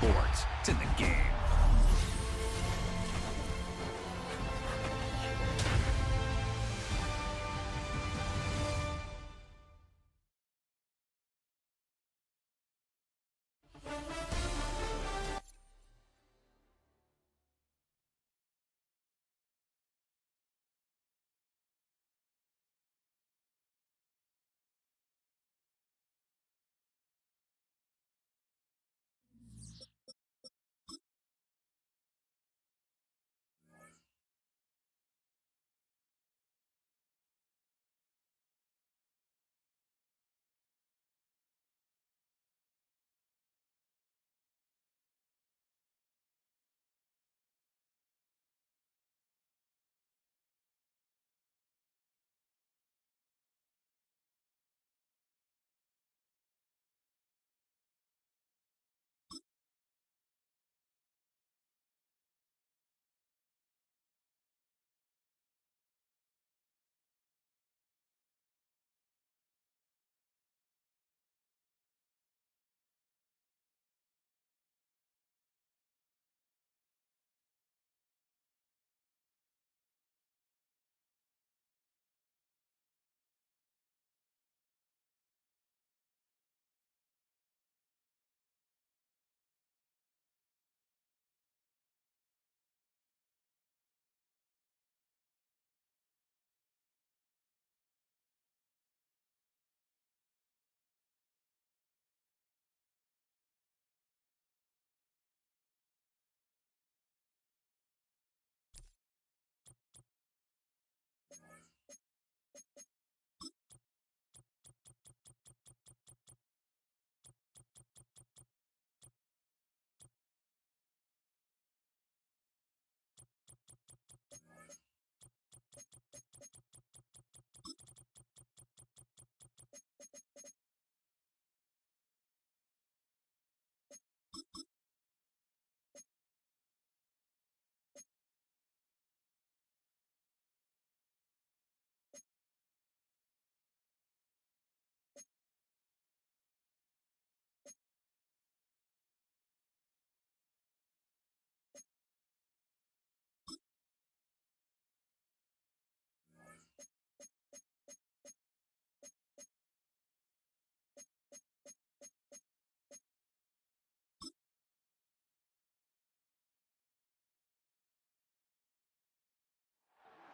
sports. It's in the game.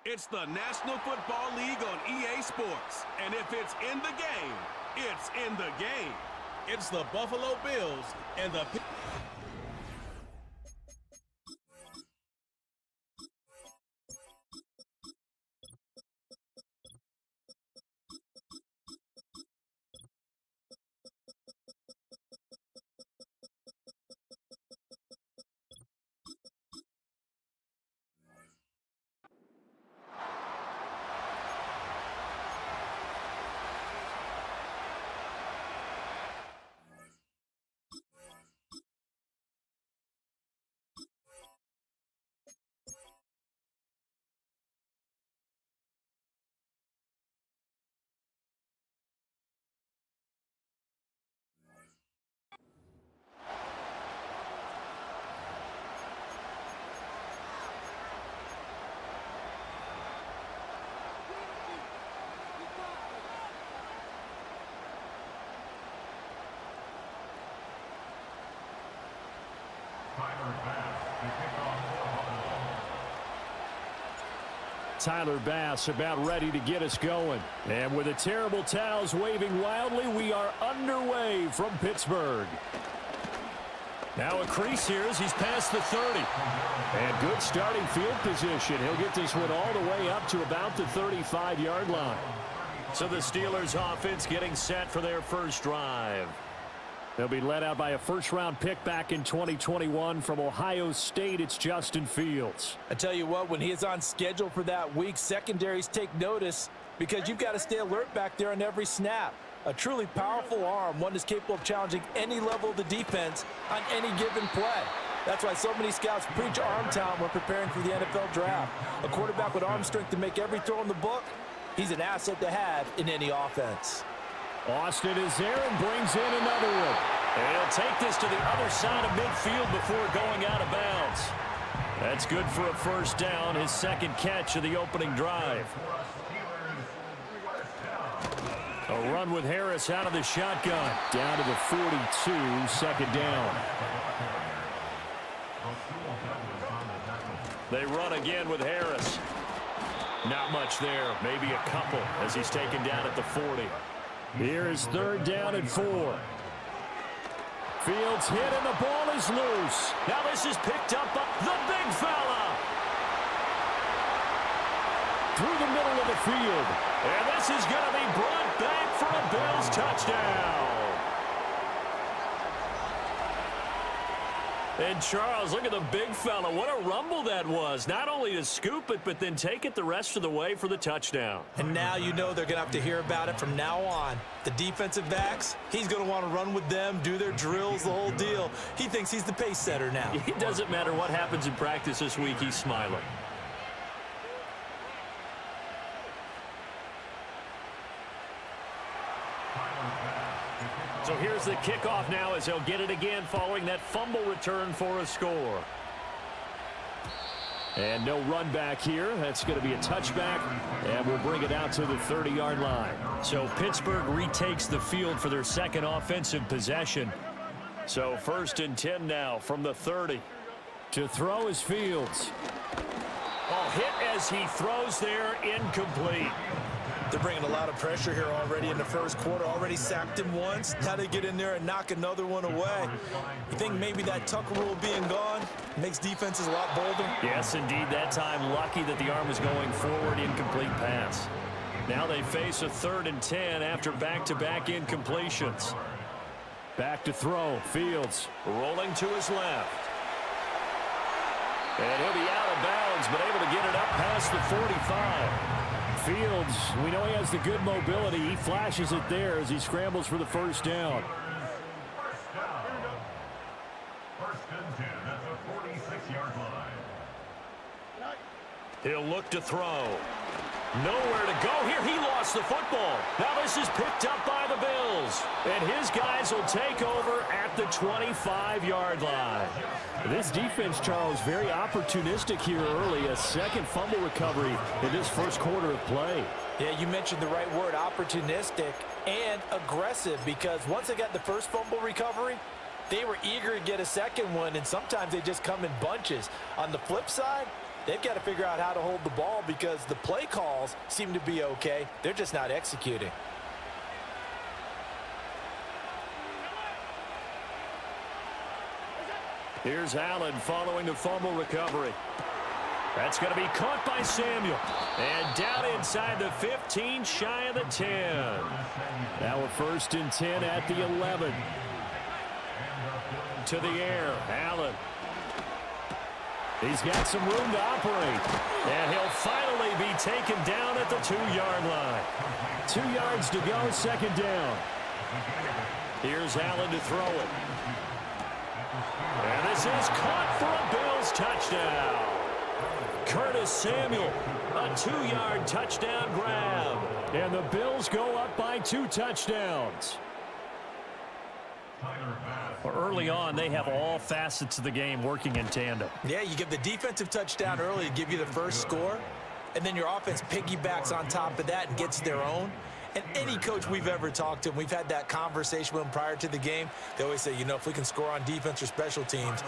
It's the National Football League on EA Sports. And if it's in the game, it's in the game. It's the Buffalo Bills and the... Tyler Bass about ready to get us going. And with the terrible towels waving wildly, we are underway from Pittsburgh. Now a crease here as he's past the 30. And good starting field position. He'll get this one all the way up to about the 35-yard line. So the Steelers offense getting set for their first drive. They'll be led out by a first-round pick back in 2021 from Ohio State. It's Justin Fields. I tell you what, when he is on schedule for that week, secondaries take notice because you've got to stay alert back there on every snap. A truly powerful arm, one that's capable of challenging any level of the defense on any given play. That's why so many scouts preach arm talent when preparing for the NFL draft. A quarterback with arm strength to make every throw in the book, he's an asset to have in any offense. Austin is there and brings in another one. And he'll take this to the other side of midfield before going out of bounds. That's good for a first down, his second catch of the opening drive. A run with Harris out of the shotgun. Down to the 42, second down. They run again with Harris. Not much there, maybe a couple as he's taken down at the 40. Here's third down and 4. Fields hit and the ball is loose. Now this is picked up by the big fella. Through the middle of the field. And this is going to be brought back for a Bills touchdown. And Charles, look at the big fella. What a rumble that was. Not only to scoop it, but then take it the rest of the way for the touchdown. And now you know they're going to have to hear about it from now on. The defensive backs, he's going to want to run with them, do their drills, the whole deal. He thinks he's the pace setter now. It doesn't matter what happens in practice this week, he's smiling. So here's the kickoff now as he'll get it again following that fumble return for a score. And no run back here. That's going to be a touchback, and we'll bring it out to the 30-yard line. So Pittsburgh retakes the field for their second offensive possession. So 1st and 10 now from the 30. To throw is Fields. Oh, hit as he throws there, incomplete. They're bringing a lot of pressure here already in the first quarter. Already sacked him once. Now they get in there and knock another one away. You think maybe that Tucker rule being gone makes defenses a lot bolder? Yes, indeed. That time, lucky that the arm was going forward, incomplete pass. Now they face a 3rd and 10 after back-to-back incompletions. Back to throw. Fields rolling to his left. And he'll be out of bounds, but able to get it up past the 45. Fields, we know he has the good mobility. He flashes it there as he scrambles for the first down. First and 10 at the 46-yard line. He'll look to throw. Nowhere to go here. He lost the football. Now this is picked up by the Bills. And his guys will take over at the 25-yard line. This defense, Charles, very opportunistic here early. A second fumble recovery in this first quarter of play. Yeah, you mentioned the right word, opportunistic and aggressive, because once they got the first fumble recovery, they were eager to get a second one, and sometimes they just come in bunches. On the flip side, they've got to figure out how to hold the ball because the play calls seem to be okay. They're just not executing. Here's Allen following the fumble recovery. That's going to be caught by Samuel. And down inside the 15, shy of the 10. Now a 1st and 10 at the 11. To the air, Allen. He's got some room to operate. And he'll finally be taken down at the 2-yard line. 2 yards to go, second down. Here's Allen to throw it. And this is caught for a Bills touchdown. Curtis Samuel, a 2-yard touchdown grab. And the Bills go up by 2 touchdowns. Early on, they have all facets of the game working in tandem. Yeah, you give the defensive touchdown early to give you the first score, and then your offense piggybacks on top of that and gets their own. And any coach we've ever talked to, and we've had that conversation with them prior to the game, they always say, you know, if we can score on defense or special teams,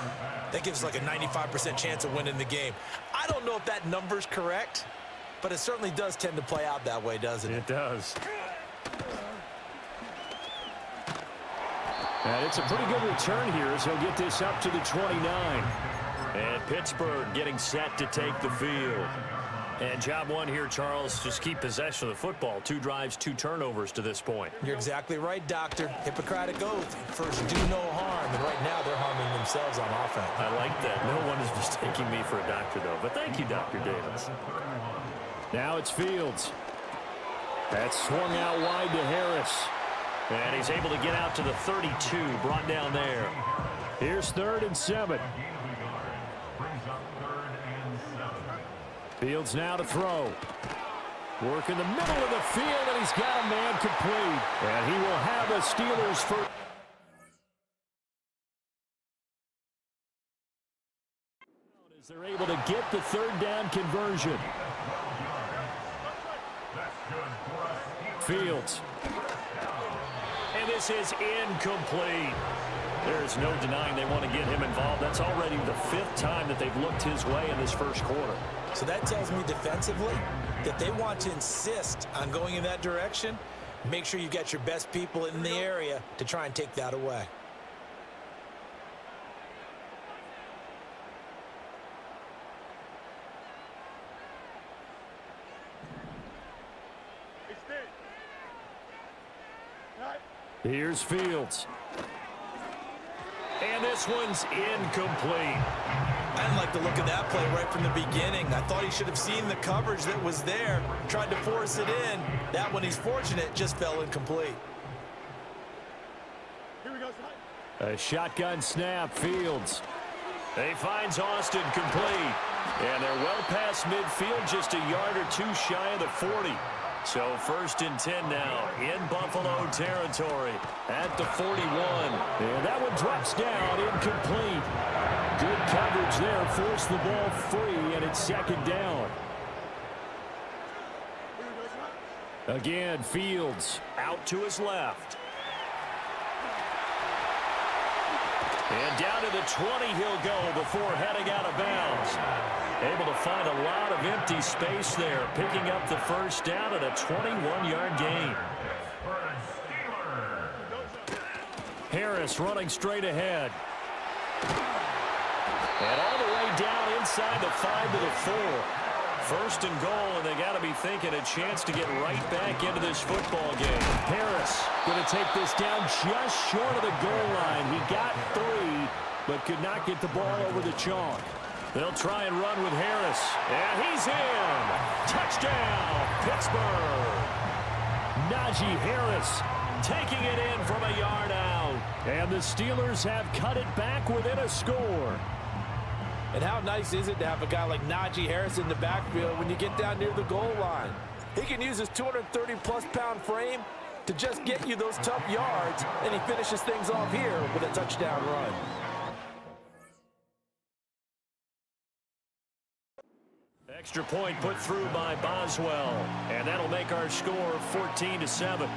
that gives us like a 95% chance of winning the game. I don't know if that number's correct, but it certainly does tend to play out that way, doesn't it? It does. And it's a pretty good return here as he'll get this up to the 29. And Pittsburgh getting set to take the field. And job one here, Charles, just keep possession of the football. 2 drives, 2 turnovers to this point. You're exactly right, Doctor. Hippocratic oath. First, do no harm. And right now, they're harming themselves on offense. I like that. No one is mistaking me for a doctor, though. But thank you, Dr. Davis. Now it's Fields. That's swung out wide to Harris. And he's able to get out to the 32, brought down there. Here's 3rd and 7. Fields now to throw. Work in the middle of the field, and he's got a man complete. And he will have the Steelers first. As they're able to get the third down conversion. Fields. And this is incomplete. There's no denying they want to get him involved. That's already the 5th time that they've looked his way in this first quarter. So that tells me defensively that they want to insist on going in that direction. Make sure you get your best people in the area to try and take that away. Here's Fields. And this one's incomplete. I didn't like the look of that play right from the beginning. I thought he should have seen the coverage that was there, tried to force it in. That one, he's fortunate, just fell incomplete. A shotgun snap, Fields. He finds Austin complete. And they're well past midfield, just a yard or two shy of the 40. So 1st and 10 now in Buffalo territory at the 41. And that one drops down, incomplete. Good coverage there, forced the ball free, and it's 2nd down. Again, Fields out to his left. And down to the 20 he'll go before heading out of bounds. Able to find a lot of empty space there, picking up the 1st down at a 21-yard gain. Harris running straight ahead. And all the way down inside the 5 to the 4. 1st and goal, and they got to be thinking a chance to get right back into this football game. Harris going to take this down just short of the goal line. He got 3, but could not get the ball over the chalk. They'll try and run with Harris. And he's in. Touchdown, Pittsburgh. Najee Harris taking it in from a yard out. And the Steelers have cut it back within a score. And how nice is it to have a guy like Najee Harris in the backfield when you get down near the goal line? He can use his 230-plus pound frame to just get you those tough yards, and he finishes things off here with a touchdown run. Extra point put through by Boswell, and that'll make our score 14-7.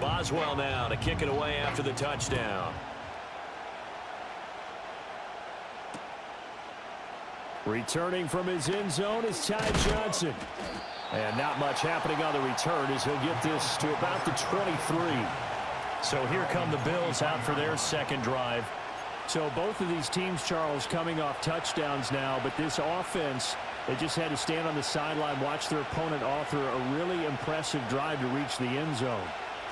Boswell now to kick it away after the touchdown. Returning from his end zone is Ty Johnson. And not much happening on the return as he'll get this to about the 23. So here come the Bills out for their 2nd drive. So both of these teams, Charles, coming off touchdowns now, but this offense, they just had to stand on the sideline, watch their opponent author a really impressive drive to reach the end zone.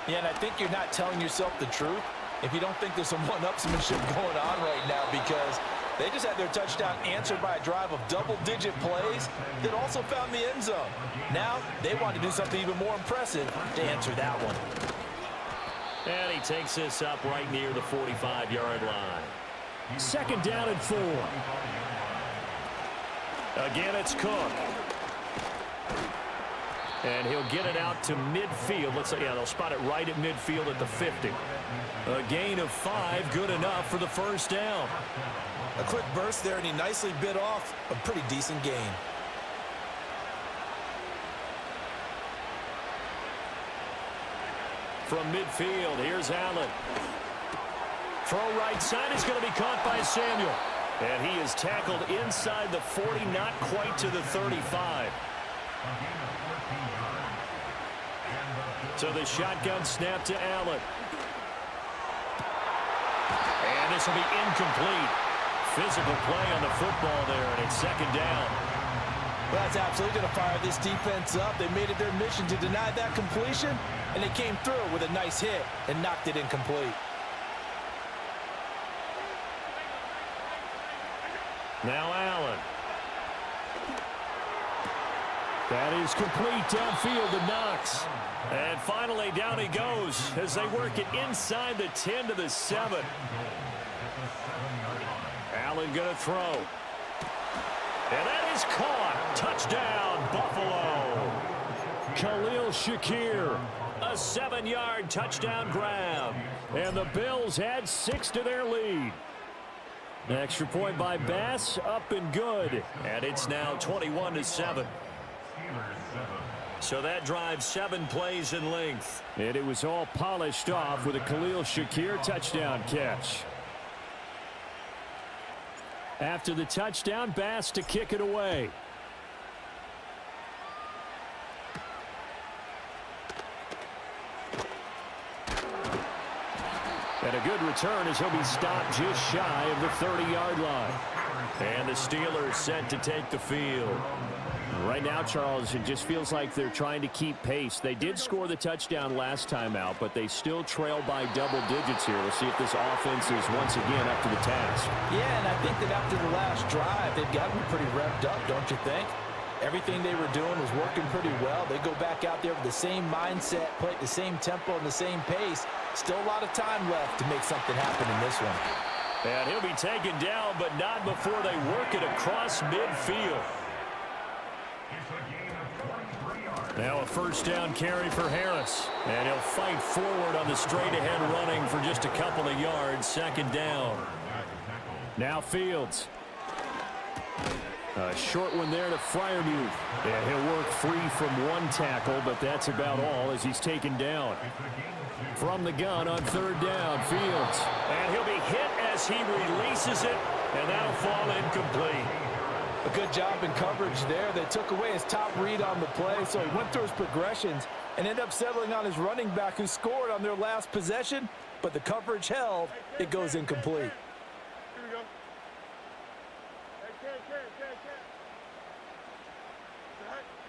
Yeah, and I think you're not telling yourself the truth if you don't think there's some one-upsmanship going on right now, because they just had their touchdown answered by a drive of double-digit plays that also found the end zone. Now they want to do something even more impressive to answer that one. And he takes this up right near the 45-yard line. 2nd down and 4. Again, it's Cook. And he'll get it out to midfield. Let's say, yeah, they'll spot it right at midfield at the 50. A gain of 5, good enough for the 1st down. A quick burst there, and he nicely bit off a pretty decent gain. From midfield, here's Allen. Throw right side is going to be caught by Samuel. And he is tackled inside the 40, not quite to the 35. So the shotgun snap to Allen. And this will be incomplete. Physical play on the football there, and it's 2nd down. Well, that's absolutely going to fire this defense up. They made it their mission to deny that completion, and they came through with a nice hit and knocked it incomplete. Now Allen. That is complete downfield to Knox. And finally down he goes as they work it inside the 10 to the 7. Allen going to throw. And that is caught. Touchdown, Buffalo. Khalil Shakir, a 7-yard touchdown grab. And the Bills add 6 to their lead. An extra point by Bass, up and good. And it's now 21-7. So that drives 7 plays in length. And it was all polished off with a Khalil Shakir touchdown catch. After the touchdown, Bass to kick it away. And a good return as he'll be stopped just shy of the 30-yard line. And the Steelers set to take the field. Right now, Charles, it just feels like they're trying to keep pace. They did score the touchdown last time out, but they still trail by double digits here. We'll see if this offense is once again up to the task. Yeah, and I think that after the last drive, they've got to be pretty revved up, don't you think? Everything they were doing was working pretty well. They go back out there with the same mindset, play at the same tempo and the same pace. Still a lot of time left to make something happen in this one. And he'll be taken down, but not before they work it across midfield. Now a first down carry for Harris. And he'll fight forward on the straight-ahead running for just a couple of yards. Second down. Now Fields. A short one there to Freiermuth. And he'll work free from one tackle, but that's about all as he's taken down. From the gun on third down, Fields. And he'll be hit as he releases it, and that'll fall incomplete. A good job in coverage there. They took away his top read on the play, so he went through his progressions and ended up settling on his running back who scored on their last possession, but the coverage held. It goes incomplete.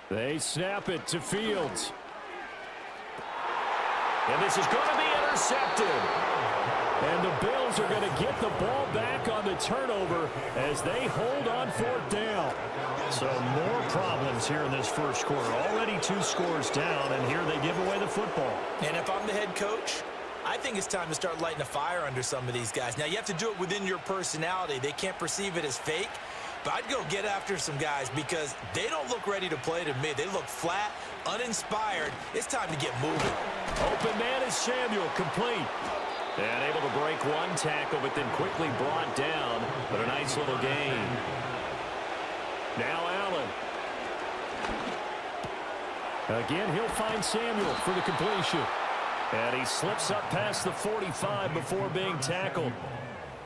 They snap it to Fields. And this is going to be intercepted. And the Bills are going to get the ball back on the turnover as they hold on fourth down. So more problems here in this first quarter. Already 2 scores down, and here they give away the football. And if I'm the head coach, I think it's time to start lighting a fire under some of these guys. Now, you have to do it within your personality. They can't perceive it as fake. But I'd go get after some guys because they don't look ready to play to me. They look flat, uninspired. It's time to get moving. Open man is Samuel, complete. And able to break one tackle, but then quickly brought down. But a nice little gain. Now Allen. Again, he'll find Samuel for the completion. And he slips up past the 45 before being tackled.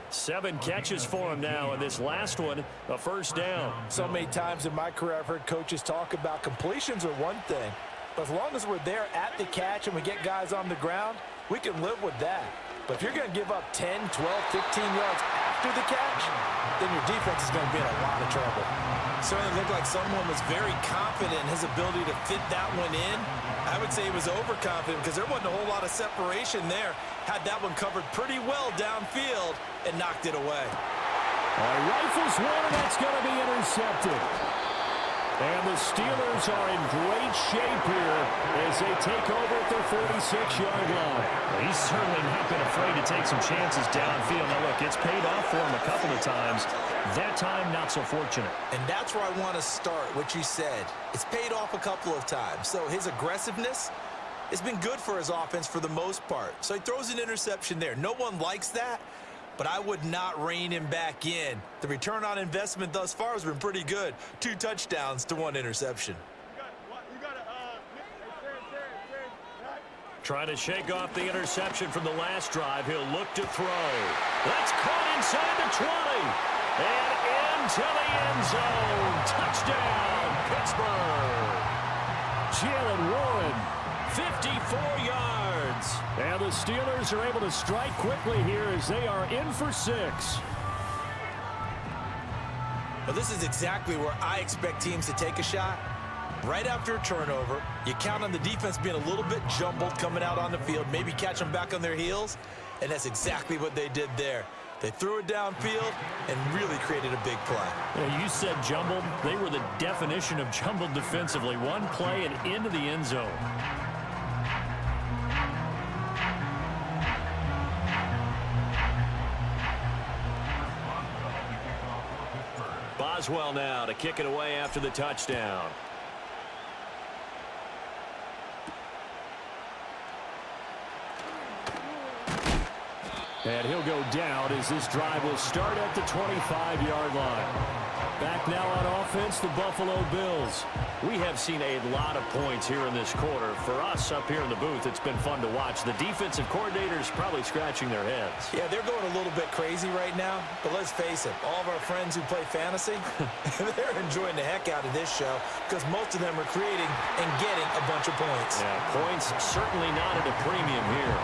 7 catches for him now, and this last one, a first down. So many times in my career, I've heard coaches talk about completions are one thing. But as long as we're there at the catch and we get guys on the ground, we can live with that. But if you're going to give up 10, 12, 15 yards after the catch, then your defense is going to be in a lot of trouble. Certainly looked like someone was very confident in his ability to fit that one in. I would say he was overconfident because there wasn't a whole lot of separation there. Had that one covered pretty well downfield and knocked it away. Rifles one, and that's going to be intercepted. And the Steelers are in great shape here as they take over at their 46-yard line. Well, he's certainly not been afraid to take some chances downfield. Now, look, it's paid off for him a couple of times. That time, not so fortunate. And that's where I want to start, what you said. It's paid off a couple of times. So his aggressiveness has been good for his offense for the most part. So he throws an interception there. No one likes that, but I would not rein him back in. The return on investment thus far has been pretty good. 2 touchdowns to 1 interception. Trying to shake off the interception from the last drive. He'll look to throw. That's caught inside the 20. And into the end zone. Touchdown, Pittsburgh. Jalen Warren, 54 yards. And the Steelers are able to strike quickly here as they are in for 6. Well, this is exactly where I expect teams to take a shot. Right after a turnover, you count on the defense being a little bit jumbled coming out on the field, maybe catch them back on their heels, and that's exactly what they did there. They threw it downfield and really created a big play. Yeah, you said jumbled. They were the definition of jumbled defensively. One play and into the end zone. Boswell now to kick it away after the touchdown. And he'll go down as this drive will start at the 25-yard line. Back now on offense, the Buffalo Bills. We have seen a lot of points here in this quarter. For us up here in the booth, it's been fun to watch. The defensive coordinators probably scratching their heads. Yeah, they're going a little bit crazy right now. But let's face it, all of our friends who play fantasy, they're enjoying the heck out of this show because most of them are creating and getting a bunch of points. Yeah, points certainly not at a premium here.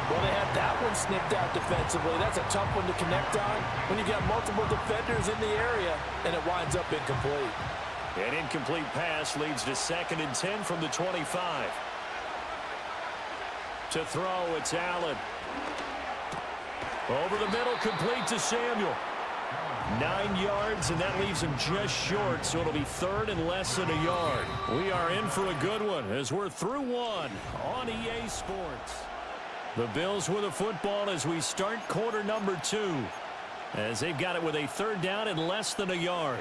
Well, they had that one snipped out defensively. That's a tough one to connect on when you got multiple defenders in the area, and it winds up incomplete. An incomplete pass leads to 2nd and 10 from the 25. To throw, it's Allen. Over the middle, complete to Samuel. 9 yards, and that leaves him just short, so it'll be 3rd and less than a yard. We are in for a good one as we're through one on EA Sports. The Bills with a football as we start quarter number 2, as they've got it with a 3rd down and less than a yard.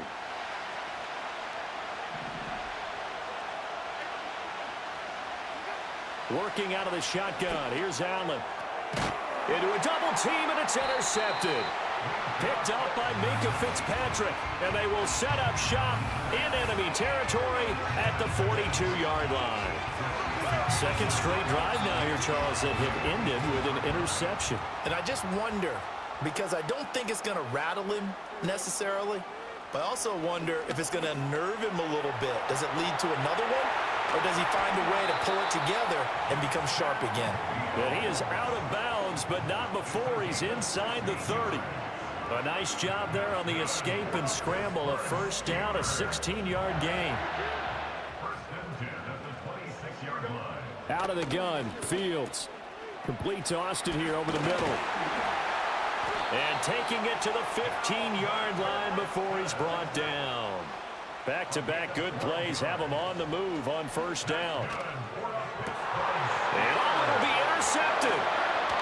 Working out of the shotgun. Here's Allen. Into a double team, and it's intercepted. Picked up by Minka Fitzpatrick, and they will set up shop in enemy territory at the 42-yard line. 2nd straight drive now here, Charles, that have ended with an interception. And I just wonder, because I don't think it's going to rattle him necessarily, but I also wonder if it's going to unnerve him a little bit. Does it lead to another one? Or does he find a way to pull it together and become sharp again? But he is out of bounds, but not before he's inside the 30. A nice job there on the escape and scramble. A 1st down, a 16-yard gain. Out of the gun, Fields. Complete to Austin here over the middle. And taking it to the 15-yard line before he's brought down. Back-to-back good plays have him on the move on 1st down. And it'll be intercepted.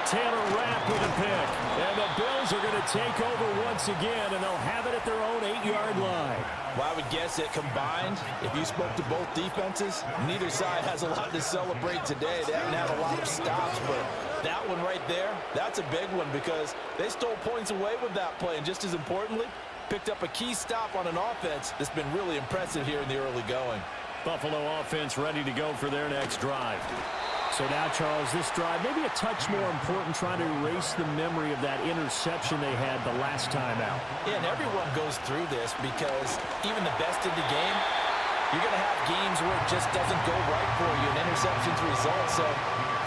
Taylor Rapp with a pick. And the Bills are going to take over once again, and they'll have it at their own 8-yard line. Well, I would guess that combined, if you spoke to both defenses, neither side has a lot to celebrate today. They haven't had a lot of stops, but that one right there, that's a big one because they stole points away with that play. And just as importantly, picked up a key stop on an offense that's been really impressive here in the early going. Buffalo offense ready to go for their next drive. So now, Charles, this drive maybe a touch more important, trying to erase the memory of that interception they had the last time out. Yeah, and everyone goes through this because even the best in the game, you're going to have games where it just doesn't go right for you, and interceptions result. So,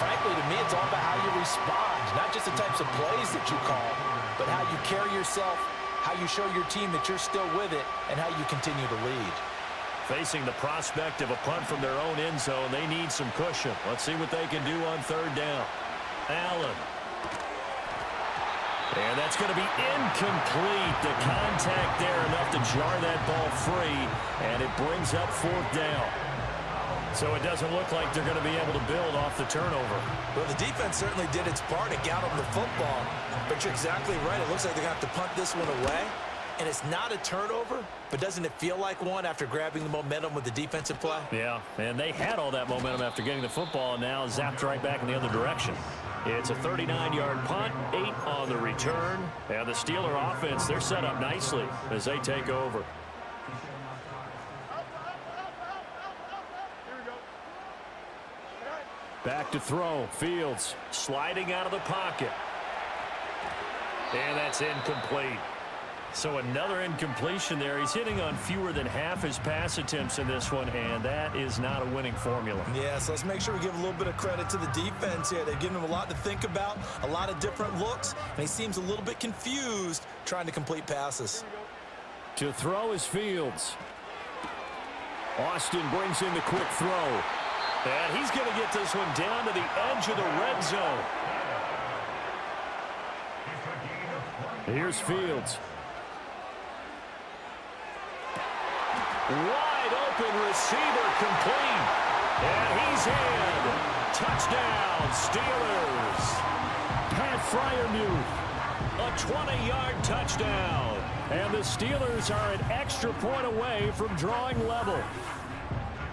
frankly, to me, it's all about how you respond, not just the types of plays that you call, but how you carry yourself, how you show your team that you're still with it, and how you continue to lead. Facing the prospect of a punt from their own end zone, they need some cushion. Let's see what they can do on 3rd down. Allen. And that's going to be incomplete. The contact there enough to jar that ball free, and it brings up 4th down. So it doesn't look like they're going to be able to build off the turnover. Well, the defense certainly did its part. It got them the football. But you're exactly right. It looks like they're going to have to punt this one away. And it's not a turnover, but doesn't it feel like one after grabbing the momentum with the defensive play? Yeah, and they had all that momentum after getting the football, and now zapped right back in the other direction. It's a 39-yard punt, 8 on the return. And the Steeler offense, they're set up nicely as they take over. Back to throw. Fields sliding out of the pocket. And that's incomplete. So another incompletion there. He's hitting on fewer than half his pass attempts in this one, and that is not a winning formula. Yeah, so let's make sure we give a little bit of credit to the defense here. They've given him a lot to think about, a lot of different looks, and he seems a little bit confused trying to complete passes. To throw is Fields. Austin brings in the quick throw. And he's going to get this one down to the edge of the red zone. Here's Fields. Wide open receiver complete. And he's in. Touchdown, Steelers. Pat Freiermuth A 20-yard touchdown. And the Steelers are an extra point away from drawing level.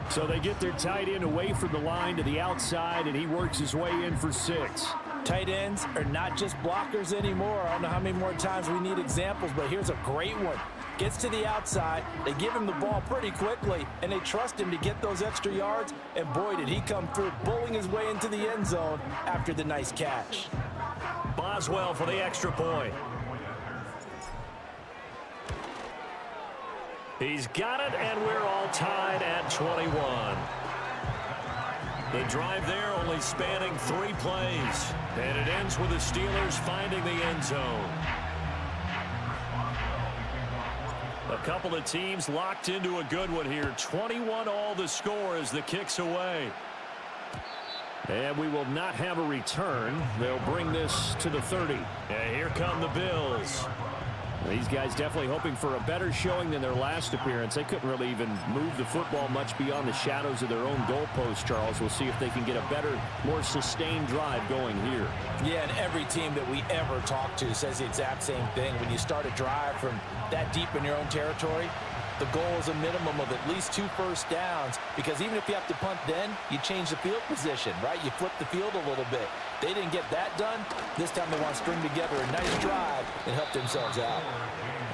So they get their tight end away from the line to the outside, and he works his way in for 6. Tight ends are not just blockers anymore. I don't know how many more times we need examples, but here's a great one. Gets to the outside, they give him the ball pretty quickly, and they trust him to get those extra yards, and boy, did he come through, bowling his way into the end zone after the nice catch. Boswell for the extra point. He's got it, and we're all tied at 21. The drive there only spanning 3 plays, and it ends with the Steelers finding the end zone. A couple of teams locked into a good one here. 21 all the score as the kick's away. And we will not have a return. They'll bring this to the 30. And here come the Bills. These guys definitely hoping for a better showing than their last appearance. They couldn't really even move the football much beyond the shadows of their own goalpost, Charles. We'll see if they can get a better, more sustained drive going here. Yeah, and every team that we ever talk to says the exact same thing. When you start a drive from that deep in your own territory, the goal is a minimum of at least 2 first downs, because even if you have to punt then, you change the field position, right? You flip the field a little bit. They didn't get that done. This time they want to string together a nice drive and help themselves out.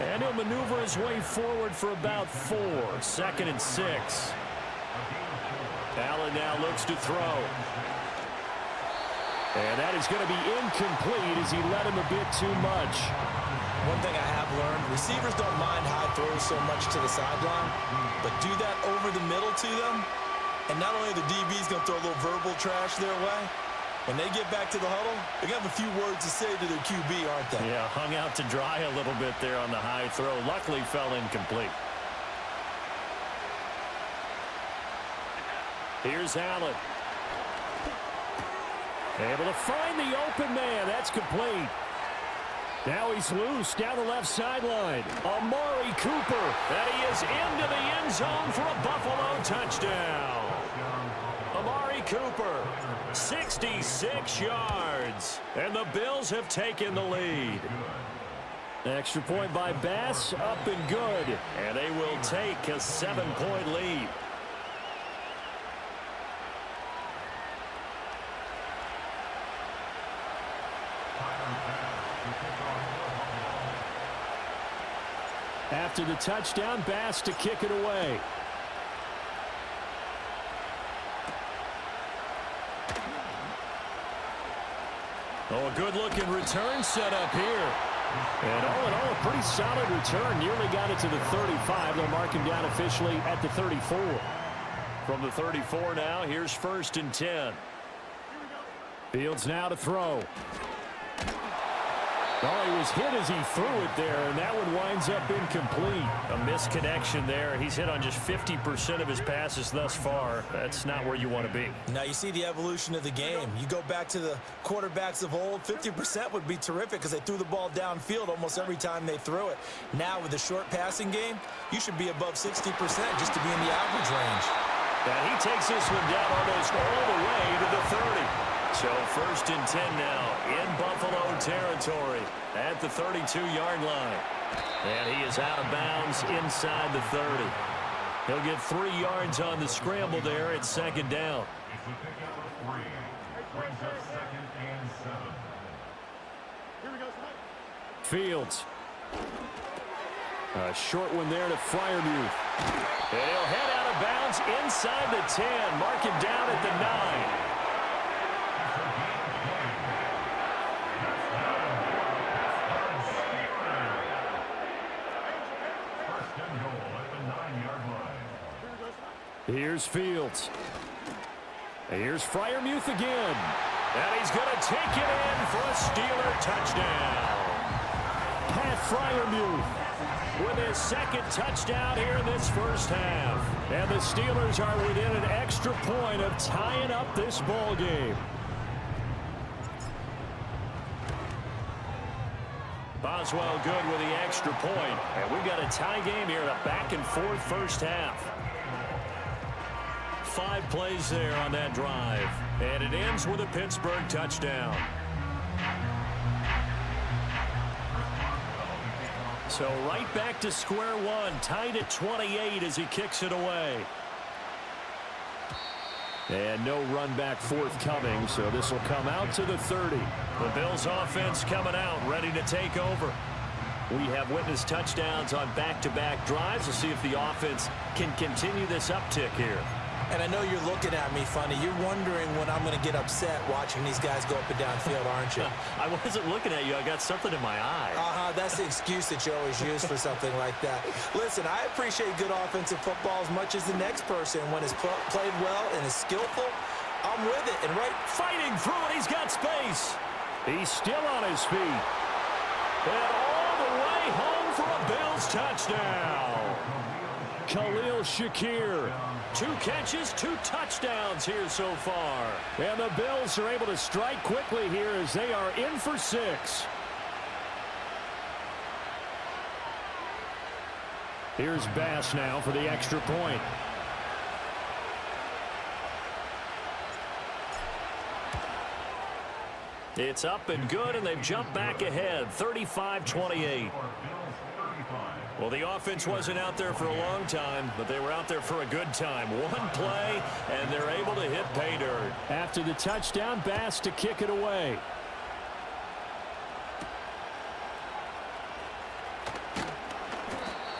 And he'll maneuver his way forward for about 4. 2nd and 6. Allen now looks to throw. And that is going to be incomplete as he led him a bit too much. One thing I have learned, receivers don't mind high throws so much to the sideline, but do that over the middle to them, and not only the DB's going to throw a little verbal trash their way, when they get back to the huddle, they're going to have a few words to say to their QB, aren't they? Yeah, hung out to dry a little bit there on the high throw. Luckily fell incomplete. Here's Allen. Able to find the open man. That's complete. Now he's loose down the left sideline. Amari Cooper. And he is into the end zone for a Buffalo touchdown. Amari Cooper, 66 yards. And the Bills have taken the lead. Extra point by Bass, up and good. And they will take a 7-point lead. After the touchdown, Bass to kick it away. Oh, a good-looking return set up here. And all in all, a pretty solid return. Nearly got it to the 35. They'll mark him down officially at the 34. From the 34 now, here's 1st and 10. Fields now to throw. Oh, he was hit as he threw it there, and that one winds up incomplete. A misconnection there. He's hit on just 50% of his passes thus far. That's not where you want to be. Now you see the evolution of the game. You go back to the quarterbacks of old, 50% would be terrific because they threw the ball downfield almost every time they threw it. Now with the short passing game, you should be above 60% just to be in the average range. And he takes this one down almost all the way to the 30. So 1st and 10 now in Buffalo territory at the 32-yard line. And he is out of bounds inside the 30. He'll get 3 yards on the scramble there at 2nd down. It's the pickup of 3. Brings up 2nd and 7. Fields. A short one there to Freiermuth. And he'll head out of bounds inside the 10. Mark him down at the 9. Here's Fields. Here's Freiermuth again. And he's going to take it in for a Steeler touchdown. Pat Freiermuth with his 2nd touchdown here in this first half. And the Steelers are within an extra point of tying up this ball game. Boswell good with the extra point. And we've got a tie game here in a back-and-forth first half. 5 plays there on that drive. And it ends with a Pittsburgh touchdown. So right back to square one, tied at 28 as he kicks it away. And no run back forthcoming, so this will come out to the 30. The Bills offense coming out, ready to take over. We have witnessed touchdowns on back-to-back drives. We'll see if the offense can continue this uptick here. And I know you're looking at me funny. You're wondering when I'm going to get upset watching these guys go up and down field, aren't you? I wasn't looking at you. I got something in my eye. That's the excuse that you always use for something like that. Listen, I appreciate good offensive football as much as the next person. When it's played well and is skillful, I'm with it. And right, fighting through it, he's got space. He's still on his feet. And all the way home for a Bills touchdown. Khalil Shakir. 2 catches, 2 touchdowns here so far. And the Bills are able to strike quickly here as they are in for 6. Here's Bass now for the extra point. It's up and good, and they've jumped back ahead, 35-28. Well, the offense wasn't out there for a long time, but they were out there for a good time. One play, and they're able to hit pay dirt. After the touchdown, Bass to kick it away.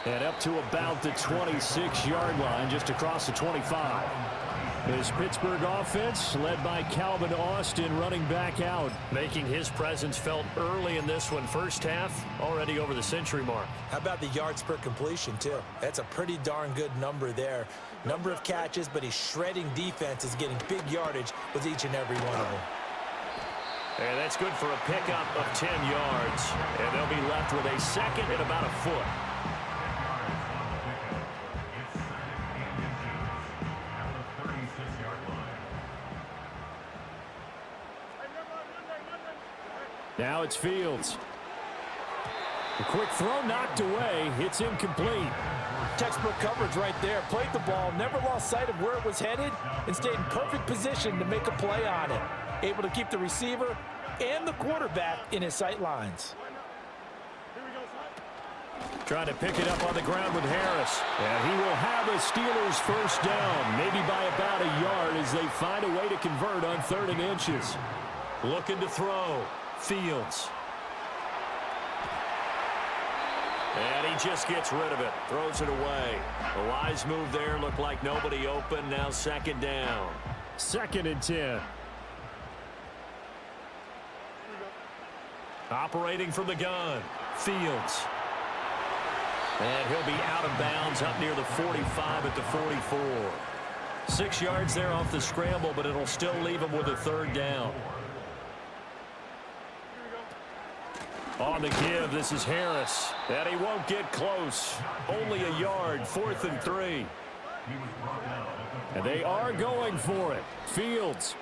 And up to about the 26-yard line, just across the 25. This Pittsburgh offense, led by Calvin Austin, running back out, making his presence felt early in this one. First half, already over the century mark. How about the yards per completion, too? That's a pretty darn good number there. Number of catches, but he's shredding defenses, getting big yardage with each and every one of them. And that's good for a pickup of 10 yards. And they'll be left with a second and about a foot. Now it's Fields. A quick throw knocked away. It's incomplete. Textbook coverage right there. Played the ball, never lost sight of where it was headed, and stayed in perfect position to make a play on it. Able to keep the receiver and the quarterback in his sight lines. Trying to pick it up on the ground with Harris. And he will have a Steelers first down, maybe by about a yard as they find a way to convert on 3rd and inches. Looking to throw. Fields. And he just gets rid of it. Throws it away. A wise move there. Looked like nobody open. Now 2nd down. 2nd and 10. Operating from the gun. Fields. And he'll be out of bounds up near the 45 at the 44. 6 yards there off the scramble, but it'll still leave him with a 3rd down. On the give, this is Harris. And he won't get close. Only a yard, 4th and 3. And they are going for it. Fields.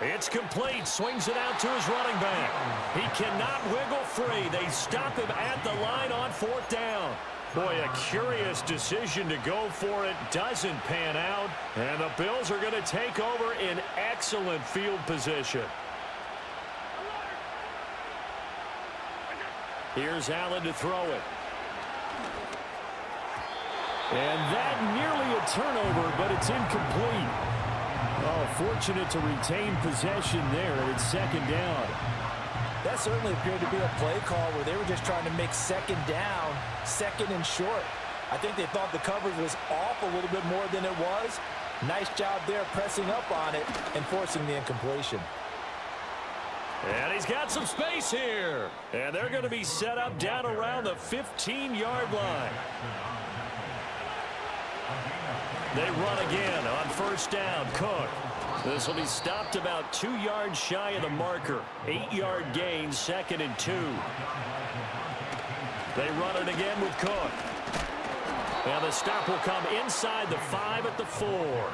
It's complete. Swings it out to his running back. He cannot wiggle free. They stop him at the line on 4th down. Boy, a curious decision to go for it. Doesn't pan out. And the Bills are going to take over in excellent field position. Here's Allen to throw it. And that nearly a turnover, but it's incomplete. Oh, fortunate to retain possession there, and it's 2nd down. That certainly appeared to be a play call where they were just trying to make 2nd down, 2nd and short. I think they thought the coverage was off a little bit more than it was. Nice job there pressing up on it and forcing the incompletion. And he's got some space here. And they're going to be set up down around the 15-yard line. They run again on 1st down. Cook. This will be stopped about 2 yards shy of the marker. 8-yard gain, 2nd and 2. They run it again with Cook. And the stop will come inside the 5 at the 4.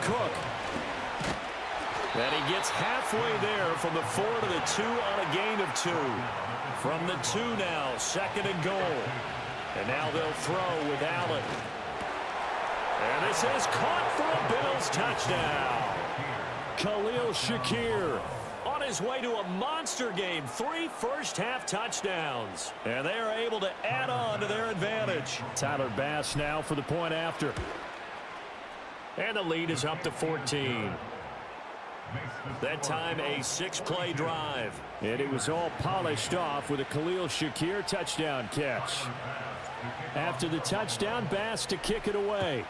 Cook. And he gets halfway there from the 4 to the 2 on a gain of 2. From the 2 now, 2nd and goal. And now they'll throw with Allen. And this is caught for a Bills touchdown. Khalil Shakir on his way to a monster game. 3 first-half touchdowns. And they are able to add on to their advantage. Tyler Bass now for the point after. And the lead is up to 14. That time a 6-play drive. And it was all polished off with a Khalil Shakir touchdown catch. After the touchdown, Bass to kick it away.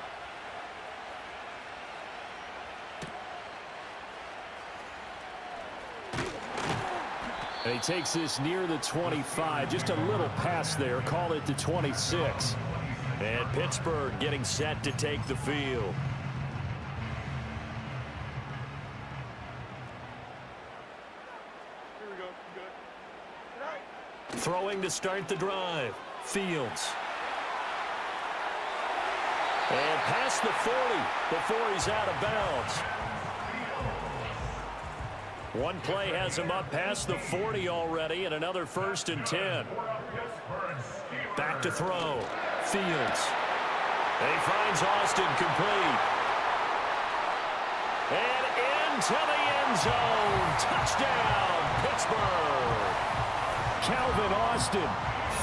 And he takes this near the 25. Just a little pass there. Call it the 26. And Pittsburgh getting set to take the field. Throwing to start the drive. Fields. And past the 40 before he's out of bounds. One play has him up past the 40 already, and another 1st and 10. Back to throw. Fields. And he finds Austin complete. And into the end zone. Touchdown, Pittsburgh. Calvin Austin,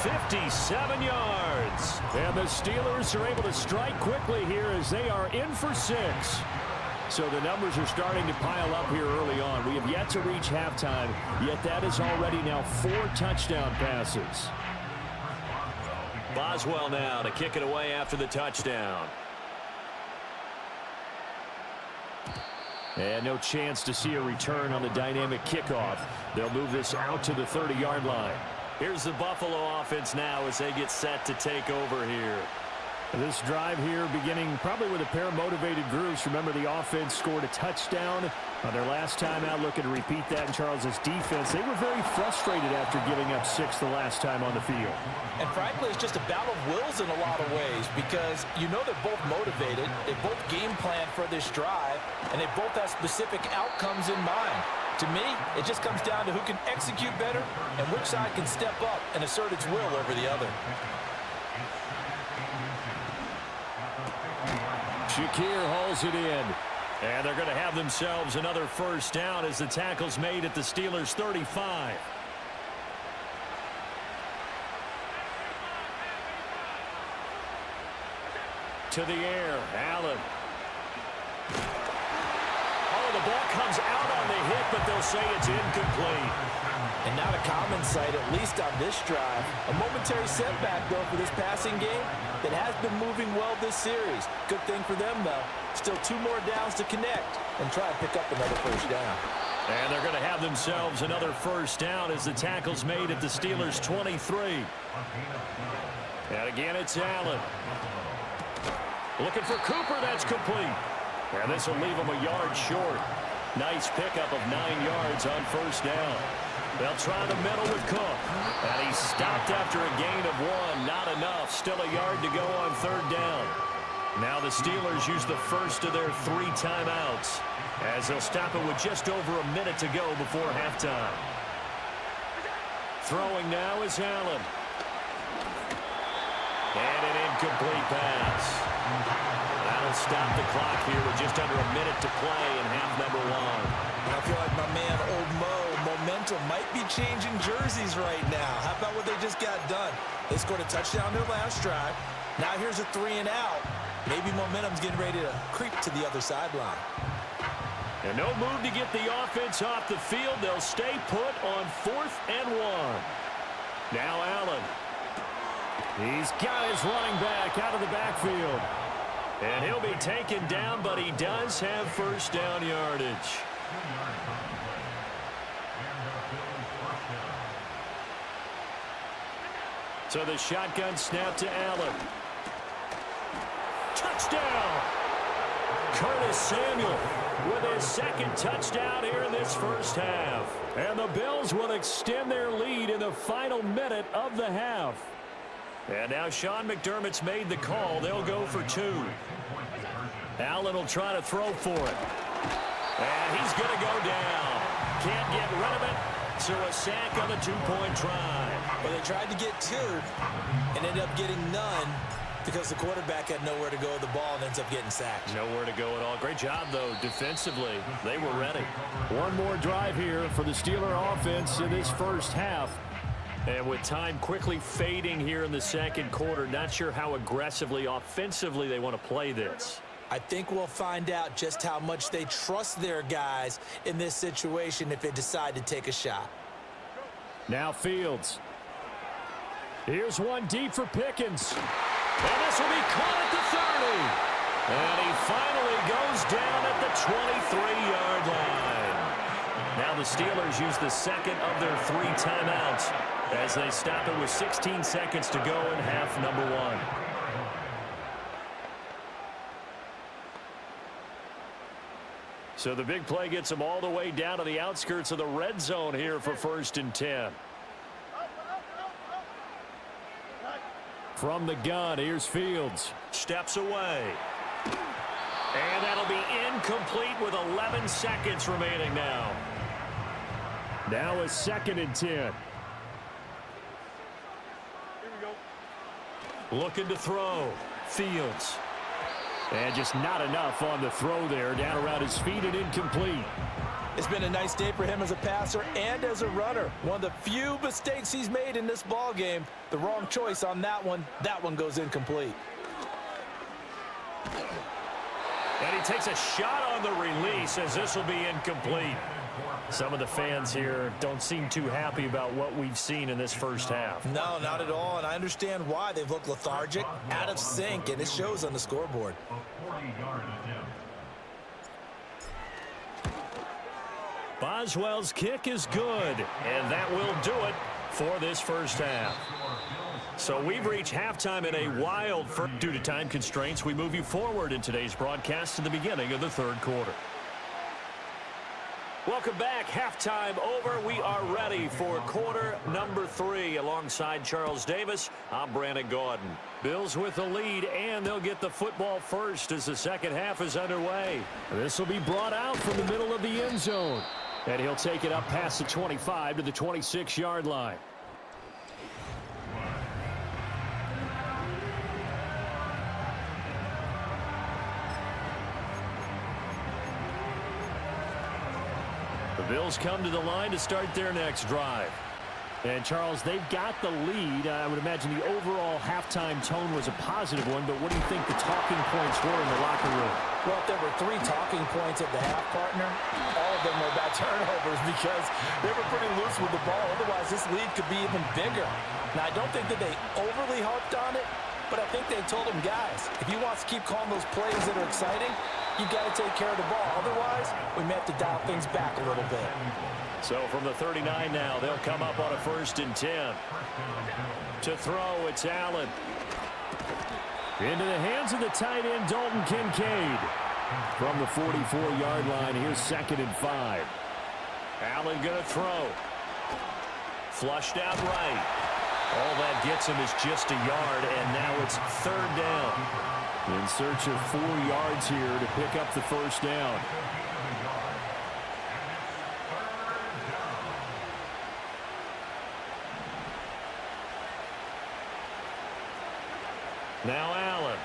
57 yards. And the Steelers are able to strike quickly here as they are in for 6. So the numbers are starting to pile up here early on. We have yet to reach halftime, yet that is already now 4 touchdown passes. Boswell now to kick it away after the touchdown. And no chance to see a return on the dynamic kickoff. They'll move this out to the 30-yard line. Here's the Buffalo offense now as they get set to take over here. This drive here beginning probably with a pair of motivated groups. Remember, the offense scored a touchdown on their last time out. Looking to repeat that in Charles's defense. They were very frustrated after giving up 6 the last time on the field. And frankly, it's just a battle of wills in a lot of ways because you know they're both motivated. They both game plan for this drive, and they both have specific outcomes in mind. To me, it just comes down to who can execute better and which side can step up and assert its will over the other. Shakir hauls it in. And they're going to have themselves another 1st down as the tackle's made at the Steelers' 35. To the air, Allen. Oh, the ball comes out on the hit, but they'll say it's incomplete. And not a common sight, at least on this drive. A momentary setback, though, for this passing game that has been moving well this series. Good thing for them, though. Still 2 more downs to connect and try and pick up another 1st down. And they're going to have themselves another 1st down as the tackle's made at the Steelers' 23. And again, it's Allen. Looking for Cooper, that's complete. And this will leave him a yard short. Nice pickup of 9 yards on 1st down. They'll try the middle with Cook. And he stopped after a gain of 1. Not enough. Still a yard to go on 3rd down. Now the Steelers use the first of their 3 timeouts as they'll stop it with just over a minute to go before halftime. Throwing now is Allen. And an incomplete pass. That'll stop the clock here with just under a minute to play in half number 1. I feel like my man, Old Mo, momentum might be changing jerseys right now. How about what they just got done? They scored a touchdown their last drive. Now here's a 3 and out. Maybe momentum's getting ready to creep to the other sideline. And no move to get the offense off the field. They'll stay put on 4th and 1. Now Allen. He's got his running back out of the backfield. And he'll be taken down, but he does have 1st down yardage. So the shotgun snap to Allen. Touchdown! Curtis Samuel with his 2nd touchdown here in this 1st half. And the Bills will extend their lead in the final minute of the half. And now Sean McDermott's made the call. They'll go for 2. Allen will try to throw for it. And he's going to go down. Can't get rid of it. So a sack on the 2-point try. Well, they tried to get 2 and ended up getting none. Because the quarterback had nowhere to go with the ball and ends up getting sacked. Nowhere to go at all. Great job, though, defensively. They were ready. One more drive here for the Steeler offense in this first half. And with time quickly fading here in the second quarter, not sure how aggressively, offensively they want to play this. I think we'll find out just how much they trust their guys in this situation if they decide to take a shot. Now Fields. Here's one deep for Pickens. And this will be caught at the 30. And he finally goes down at the 23-yard line. Now the Steelers use the second of their 3 timeouts as they stop it with 16 seconds to go in half number 1. So the big play gets them all the way down to the outskirts of the red zone here for 1st and 10. From the gun, here's Fields. Steps away. And that'll be incomplete with 11 seconds remaining now. Now a 2nd and 10. Looking to throw. Fields. And just not enough on the throw there. Down around his feet and incomplete. It's been a nice day for him as a passer and as a runner. One of the few mistakes he's made in this ball game. The wrong choice on that one. That one goes incomplete. And he takes a shot on the release as this will be incomplete. Some of the fans here don't seem too happy about what we've seen in this first half. No, not at all, and I understand why. They've looked lethargic, out of sync, and it shows on the scoreboard. A 40-yard attempt. Boswell's kick is good, and that will do it for this first half. So we've reached halftime in a wild first. Due to time constraints, we move you forward in today's broadcast to the beginning of the third quarter. Welcome back. Halftime over. We are ready for quarter number 3. Alongside Charles Davis, I'm Brandon Gaudin. Bills with the lead, and they'll get the football first as the second half is underway. This will be brought out from the middle of the end zone. And he'll take it up past the 25 to the 26-yard line. The Bills come to the line to start their next drive. And, Charles, they've got the lead. I would imagine the overall halftime tone was a positive one, but what do you think the talking points were in the locker room? Well, if there were 3 talking points at the half, partner, all of them were about turnovers because they were pretty loose with the ball. Otherwise, this lead could be even bigger. Now, I don't think that they overly harped on it, but I think they told them, guys, if you want to keep calling those plays that are exciting, you've got to take care of the ball. Otherwise, we may have to dial things back a little bit. So from the 39 now, they'll come up on a 1st and 10. To throw, it's Allen. Into the hands of the tight end, Dalton Kincaid. From the 44-yard line, here's 2nd and 5. Allen going to throw. Flushed out right. All that gets him is just a yard, and now it's 3rd down. In search of 4 yards here to pick up the first down. Now Allen.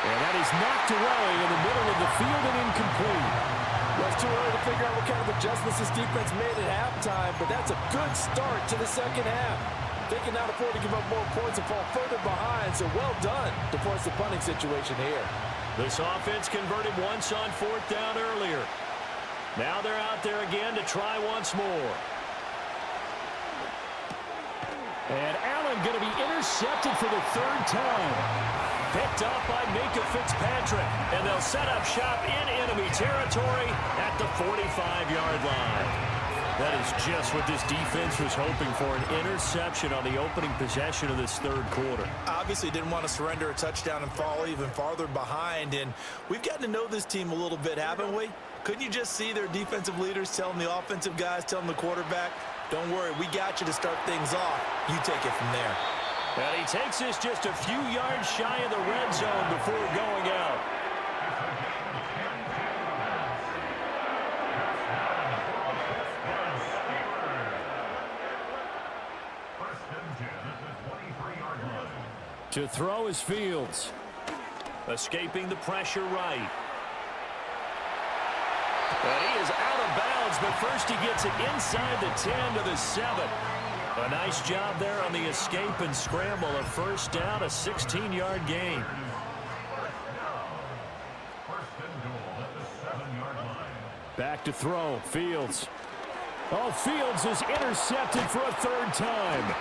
And that is knocked away in the middle of the field and incomplete. Well, it's too early to figure out what kind of adjustments this defense made at halftime, but that's a good start to the second half. They can now afford to give up more points and fall further behind, so well done to force the punting situation here. This offense converted once on 4th down earlier. Now they're out there again to try once more. And Allen going to be intercepted for the 3rd time. Picked up by Minkah Fitzpatrick. And they'll set up shop in enemy territory at the 45-yard line. That is just what this defense was hoping for, an interception on the opening possession of this third quarter. Obviously didn't want to surrender a touchdown and fall even farther behind. And we've gotten to know this team a little bit, haven't we? Couldn't you just see their defensive leaders telling the offensive guys, telling the quarterback, don't worry, we got you to start things off. You take it from there. And he takes this just a few yards shy of the red zone before going out. First and 10 at the 23-yard To throw is Fields. Escaping the pressure right. And he is out of bounds, but first he gets it inside the 10 to the 7. A nice job there on the escape and scramble. A first down, a 16-yard gain. Back to throw. Fields. Oh, Fields is intercepted for a third time.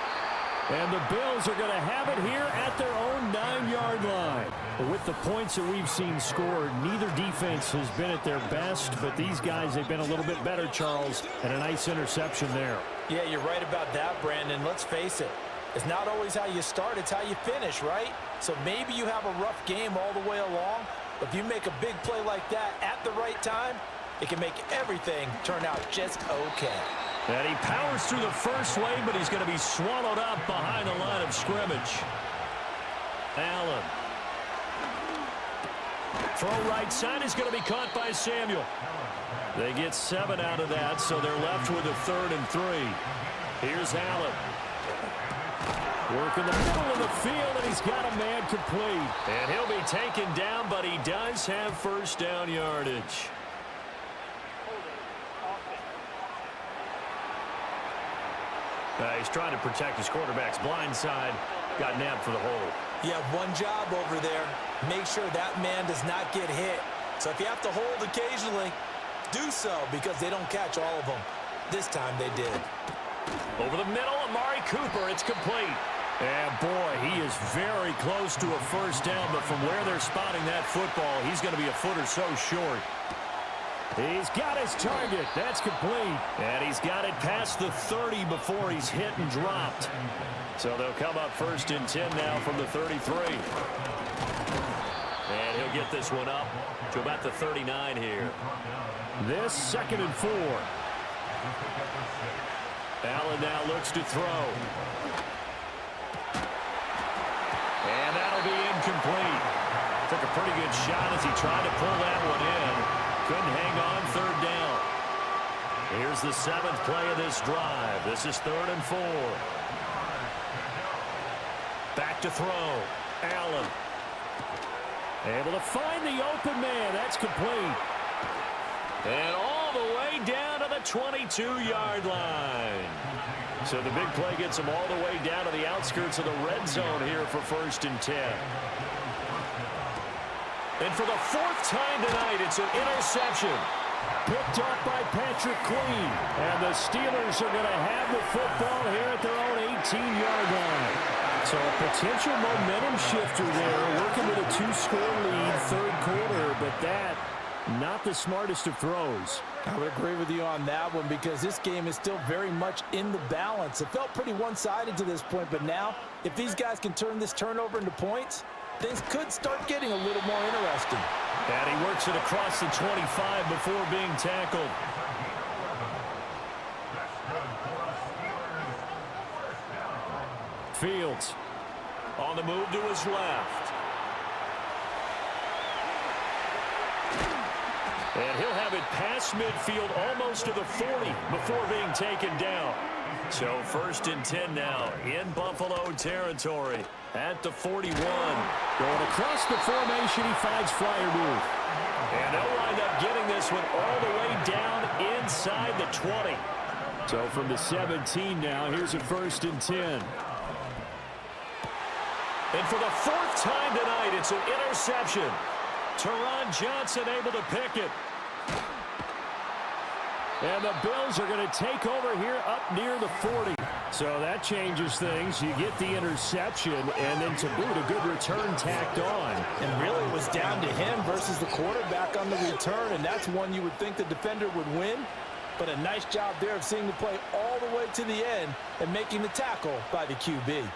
And the Bills are going to have it here at their own 9-yard line. With the points that we've seen scored, neither defense has been at their best, but these guys, they've been a little bit better, Charles, and a nice interception there. Yeah, you're right about that, Brandon. Let's face it. It's not always how you start, it's how you finish, right? So maybe you have a rough game all the way along, but if you make a big play like that at the right time, it can make everything turn out just okay. And he powers through the first wave, but he's going to be swallowed up behind the line of scrimmage. Allen. Throw right side is going to be caught by Samuel. They get 7 out of that, so they're left with a 3rd and 3. Here's Allen. Working the middle of the field, and he's got a man complete. And he'll be taken down, but he does have first down yardage. He's trying to protect his quarterback's blind side. Got nabbed for the hole. You have one job over there. Make sure that man does not get hit. So if you have to hold occasionally, do so because they don't catch all of them. This time they did. Over the middle, Amari Cooper. It's complete. And boy, he is very close to a first down, but from where they're spotting that football, he's going to be a foot or so short. He's got his target. That's complete. And he's got it past the 30 before he's hit and dropped. So they'll come up 1st and 10 now from the 33. And he'll get this one up to about the 39 here. This 2nd and 4. Allen now looks to throw. And that'll be incomplete. Took a pretty good shot as he tried to pull that one in. Couldn't hang on 3rd down. Here's the 7th play of this drive. This is 3rd and 4. Back to throw. Allen. Able to find the open man. That's complete. And all the way down to the 22-yard line. So the big play gets him all the way down to the outskirts of the red zone here for 1st and 10. And for the 4th time tonight, it's an interception. Picked up by Patrick Queen. And the Steelers are going to have the football here at their own 18-yard line. So a potential momentum shifter there, working with a 2-score lead, 3rd quarter, but that, not the smartest of throws. I would agree with you on that one because this game is still very much in the balance. It felt pretty one-sided to this point, but now, if these guys can turn this turnover into points, things could start getting a little more interesting. And he works it across the 25 before being tackled. Fields on the move to his left. And he'll have it past midfield almost to the 40 before being taken down. So 1st and 10 now in Buffalo territory at the 41. Going across the formation, he finds Freiermuth. And they'll wind up getting this one all the way down inside the 20. So from the 17 now, here's a 1st and 10. And for the 4th time tonight, it's an interception. Teron Johnson able to pick it. And the Bills are going to take over here up near the 40. So that changes things. You get the interception, and then to boot, a good return tacked on. And really it was down to him versus the quarterback on the return, and that's one you would think the defender would win. But a nice job there of seeing the play all the way to the end and making the tackle by the QB.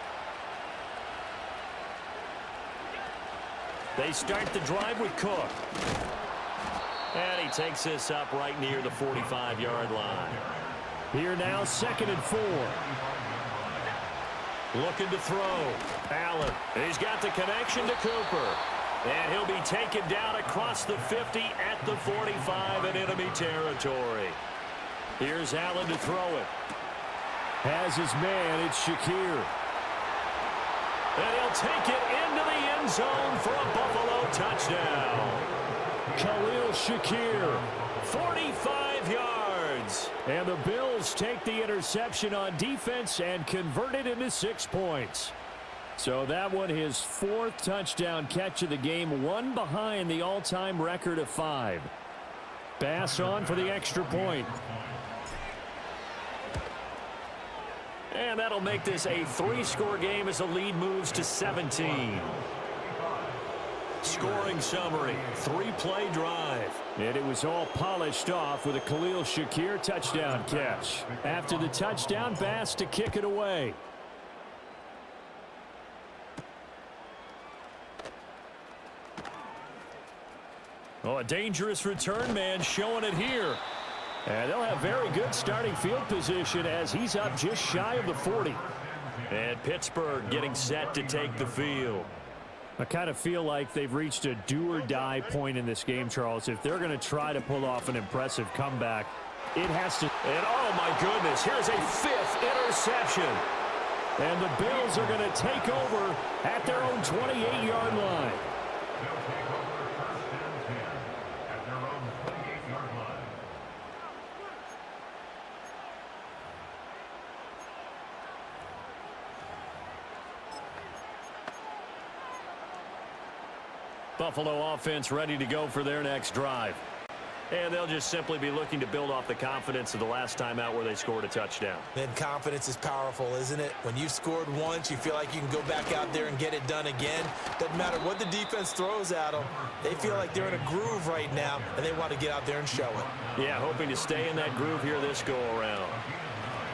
They start the drive with Cook. And he takes this up right near the 45-yard line. Here now, 2nd and 4. Looking to throw. Allen. He's got the connection to Cooper. And he'll be taken down across the 50 at the 45 in enemy territory. Here's Allen to throw it. Has his man. It's Shakir. And he'll take it into the end zone for a Buffalo touchdown. Khalil Shakir, 45 yards. And the Bills take the interception on defense and convert it into 6 points. So that one, his 4th touchdown catch of the game, one behind the all-time record of 5. Bass on for the extra point. And that'll make this a 3-score game as the lead moves to 17. Scoring summary, 3-play drive. And it was all polished off with a Khalil Shakir touchdown catch. After the touchdown, Bass to kick it away. Oh, a dangerous return man showing it here. And they'll have very good starting field position as he's up just shy of the 40. And Pittsburgh getting set to take the field. I kind of feel like they've reached a do-or-die point in this game, Charles. If they're going to try to pull off an impressive comeback, it has to. And oh my goodness, here's a 5th interception. And the Bills are going to take over at their own 28-yard line. Buffalo offense ready to go for their next drive. And they'll just simply be looking to build off the confidence of the last time out where they scored a touchdown. Then confidence is powerful, isn't it? When you've scored once, you feel like you can go back out there and get it done again. Doesn't matter what the defense throws at them. They feel like they're in a groove right now, and they want to get out there and show it. Yeah, hoping to stay in that groove here this go-around.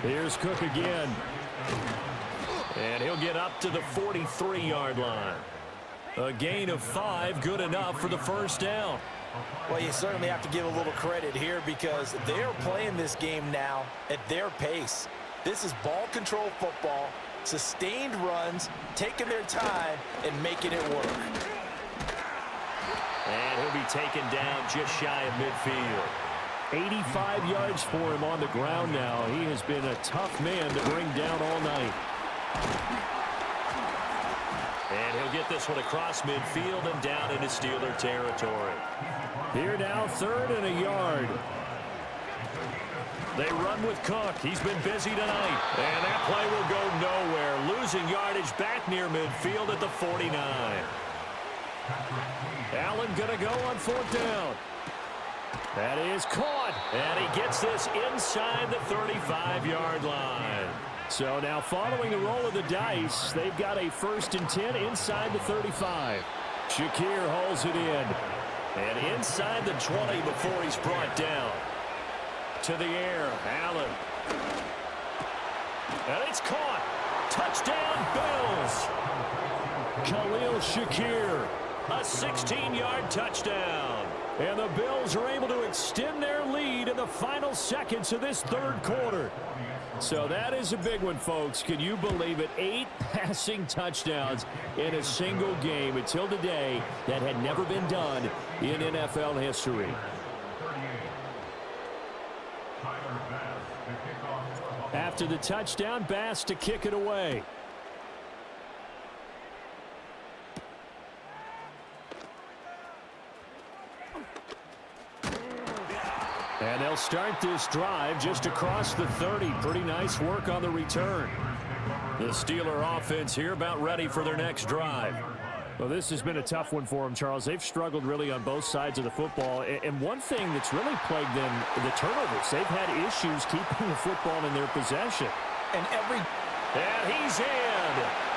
Here's Cook again. And he'll get up to the 43-yard line. A gain of 5, good enough for the first down. Well, you certainly have to give a little credit here because they're playing this game now at their pace. This is ball control football, sustained runs, taking their time, and making it work. And he'll be taken down just shy of midfield. 85 yards for him on the ground now. He has been a tough man to bring down all night. And he'll get this one across midfield and down into Steeler territory. Here now, 3rd and a yard. They run with Cook. He's been busy tonight. And that play will go nowhere. Losing yardage back near midfield at the 49. Allen going to go on 4th down. That is caught. And he gets this inside the 35-yard line. So now following the roll of the dice, they've got a 1st and 10 inside the 35. Shakir hauls it in. And inside the 20 before he's brought down. To the air, Allen. And it's caught. Touchdown, Bills. Khalil Shakir. A 16-yard touchdown. And the Bills are able to extend their lead in the final seconds of this 3rd quarter. So that is a big one, folks. Can you believe it? 8 passing touchdowns in a single game until today. That had never been done in NFL history. After the touchdown, Bass to kick it away. And they'll start this drive just across the 30. Pretty nice work on the return. The Steeler offense here about ready for their next drive. Well, this has been a tough one for them, Charles. They've struggled really on both sides of the football. And one thing that's really plagued them, the turnovers. They've had issues keeping the football in their possession. And he's in.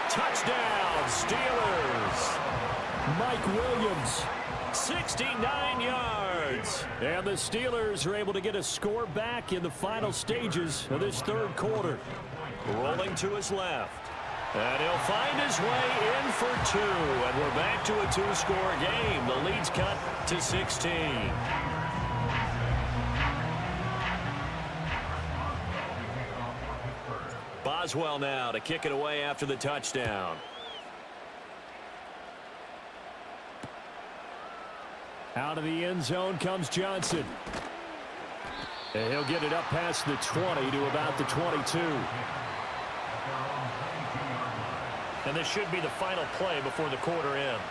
Touchdown, Steelers. Mike Williams. 69 yards. And the Steelers are able to get a score back in the final stages of this 3rd quarter. Rolling to his left. And he'll find his way in for 2. And we're back to a 2-score game. The lead's cut to 16. Boswell now to kick it away after the touchdown. Out of the end zone comes Johnson. And he'll get it up past the 20 to about the 22. And this should be the final play before the quarter ends.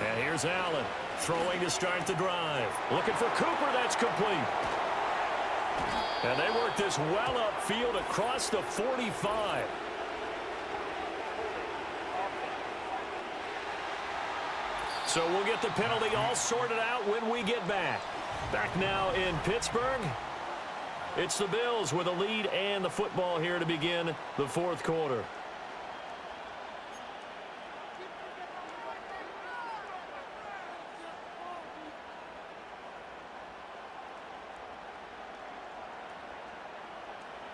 And here's Allen throwing to start the drive. Looking for Cooper. That's complete. And they work this well upfield across the 45. So we'll get the penalty all sorted out when we get back. Back now in Pittsburgh. It's the Bills with a lead and the football here to begin the fourth quarter.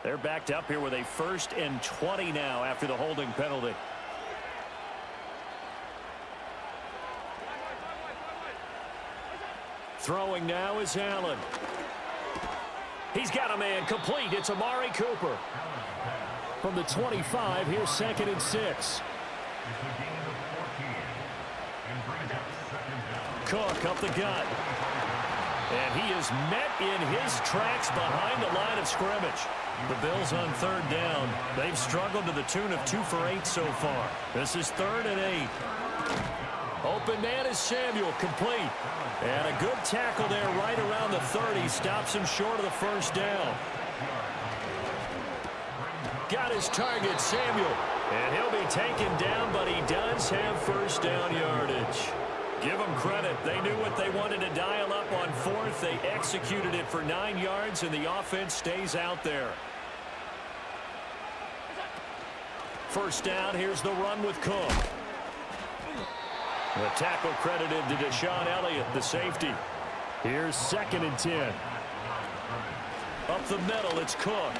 They're backed up here with a 1st and 20 now after the holding penalty. Throwing now is Allen. He's got a man complete. It's Amari Cooper. From the 25, here's 2nd and 6. Cook up the gut. And he is met in his tracks behind the line of scrimmage. The Bills on 3rd down. They've struggled to the tune of 2 for 8 so far. This is 3rd and 8. Open man is Samuel, complete. And a good tackle there right around the 30. Stops him short of the 1st down. Got his target, Samuel. And he'll be taken down, but he does have 1st down yardage. Give them credit. They knew what they wanted to dial up on 4th. They executed it for 9 yards, and the offense stays out there. 1st down, here's the run with Cook. The tackle credited to Deshaun Elliott, the safety. Here's 2nd and 10. Up the middle, it's Cook.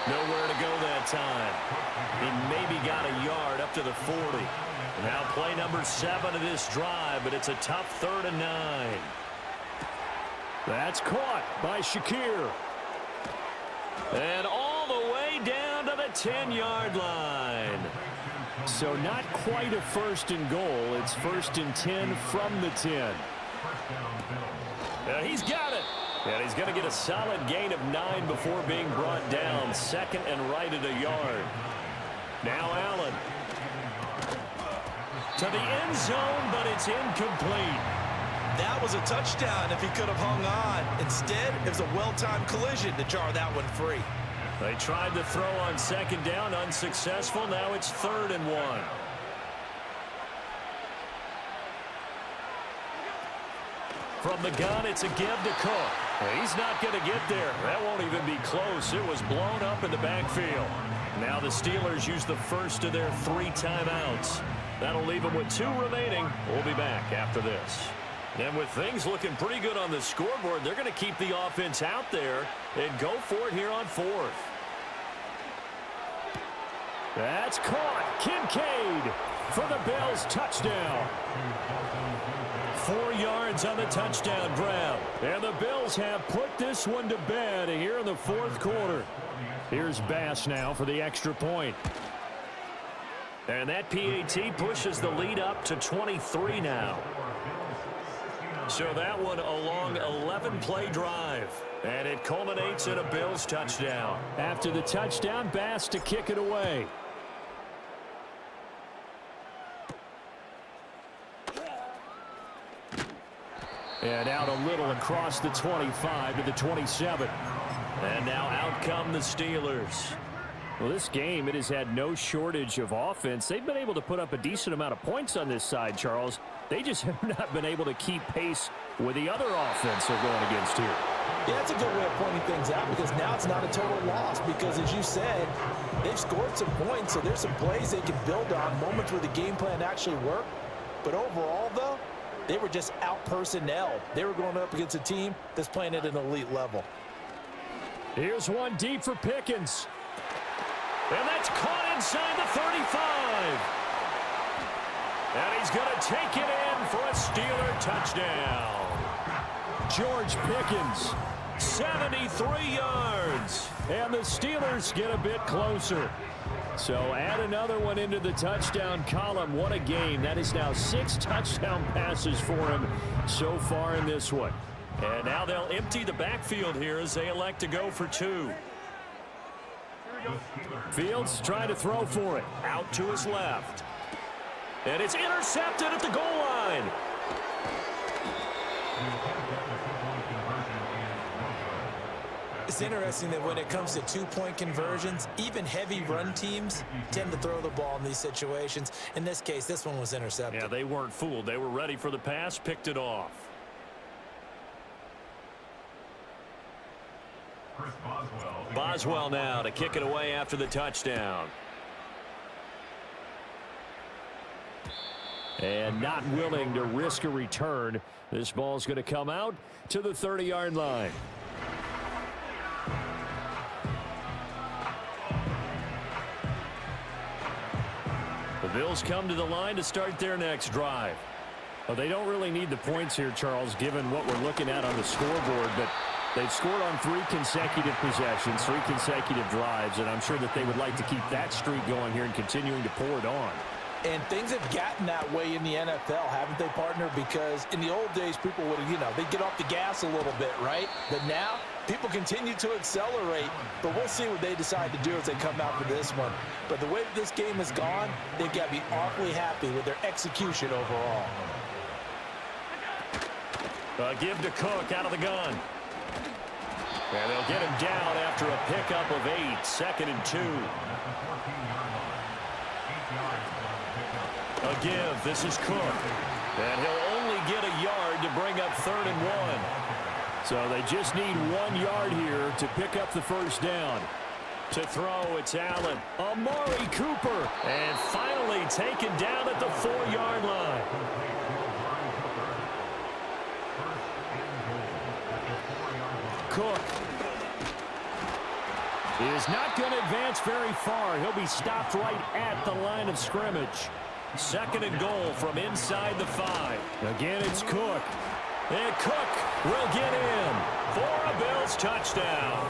Nowhere to go that time. He maybe got a yard up to the 40. Now play number 7 of this drive, but it's a tough 3rd and 9. That's caught by Shakir. And all the way down to the 10-yard line. So not quite a 1st and goal. It's 1st and 10 from the 10. He's got it. And he's going to get a solid gain of 9 before being brought down. 2nd and right at a yard. Now Allen. To the end zone, but it's incomplete. That was a touchdown if he could have hung on. Instead, it was a well-timed collision to jar that one free. They tried to throw on 2nd down, unsuccessful. Now it's 3rd and 1. From the gun, it's a give to Cook. He's not going to get there. That won't even be close. It was blown up in the backfield. Now the Steelers use the first of their 3 timeouts. That'll leave them with 2 remaining. We'll be back after this. And with things looking pretty good on the scoreboard, they're going to keep the offense out there and go for it here on 4th. That's caught. Kincaid for the Bills touchdown. 4 yards on the touchdown grab. And the Bills have put this one to bed here in the 4th quarter. Here's Bass now for the extra point. And that PAT pushes the lead up to 23 now. So that one a long 11-play drive. And it culminates in a Bills touchdown. After the touchdown, Bass to kick it away. And out a little across the 25 to the 27. And now out come the Steelers. Well, this game, it has had no shortage of offense. They've been able to put up a decent amount of points on this side, Charles. They just have not been able to keep pace with the other offense they're going against here. Yeah, that's a good way of pointing things out because now it's not a total loss because, as you said, they've scored some points, so there's some plays they can build on, moments where the game plan actually worked. But overall, though, they were just out-personnel. They were going up against a team that's playing at an elite level. Here's one deep for Pickens. And that's caught inside the 35. And he's going to take it in for a Steeler touchdown. George Pickens, 73 yards. And the Steelers get a bit closer. So add another one into the touchdown column. What a game. That is now 6 touchdown passes for him so far in this one. And now they'll empty the backfield here as they elect to go for 2. Fields trying to throw for it. Out to his left. And it's intercepted at the goal line. It's interesting that when it comes to two-point conversions, even heavy run teams tend to throw the ball in these situations. In this case, this one was intercepted. Yeah, they weren't fooled. They were ready for the pass, picked it off. Boswell now to kick it away after the touchdown. And not willing to risk a return. This ball's going to come out to the 30-yard line. The Bills come to the line to start their next drive. Well, they don't really need the points here, Charles, given what we're looking at on the scoreboard, but they've scored on 3 consecutive possessions, 3 consecutive drives, and I'm sure that they would like to keep that streak going here and continuing to pour it on. And things have gotten that way in the NFL, haven't they, partner? Because in the old days, people would, they'd get off the gas a little bit, right? But now, people continue to accelerate. But we'll see what they decide to do as they come out for this one. But the way that this game has gone, they've got to be awfully happy with their execution overall. Give to Cook out of the gun. And they'll get him down after a pickup of 8, 2nd and 2. A give. This is Cook. And he'll only get a yard to bring up 3rd and 1. So they just need 1 yard here to pick up the first down. To throw, it's Allen. Amari Cooper. And finally taken down at the 4-yard line. Cook is not going to advance very far. He'll be stopped right at the line of scrimmage. 2nd and goal from inside the 5. Again, it's Cook. And Cook will get in for a Bills touchdown.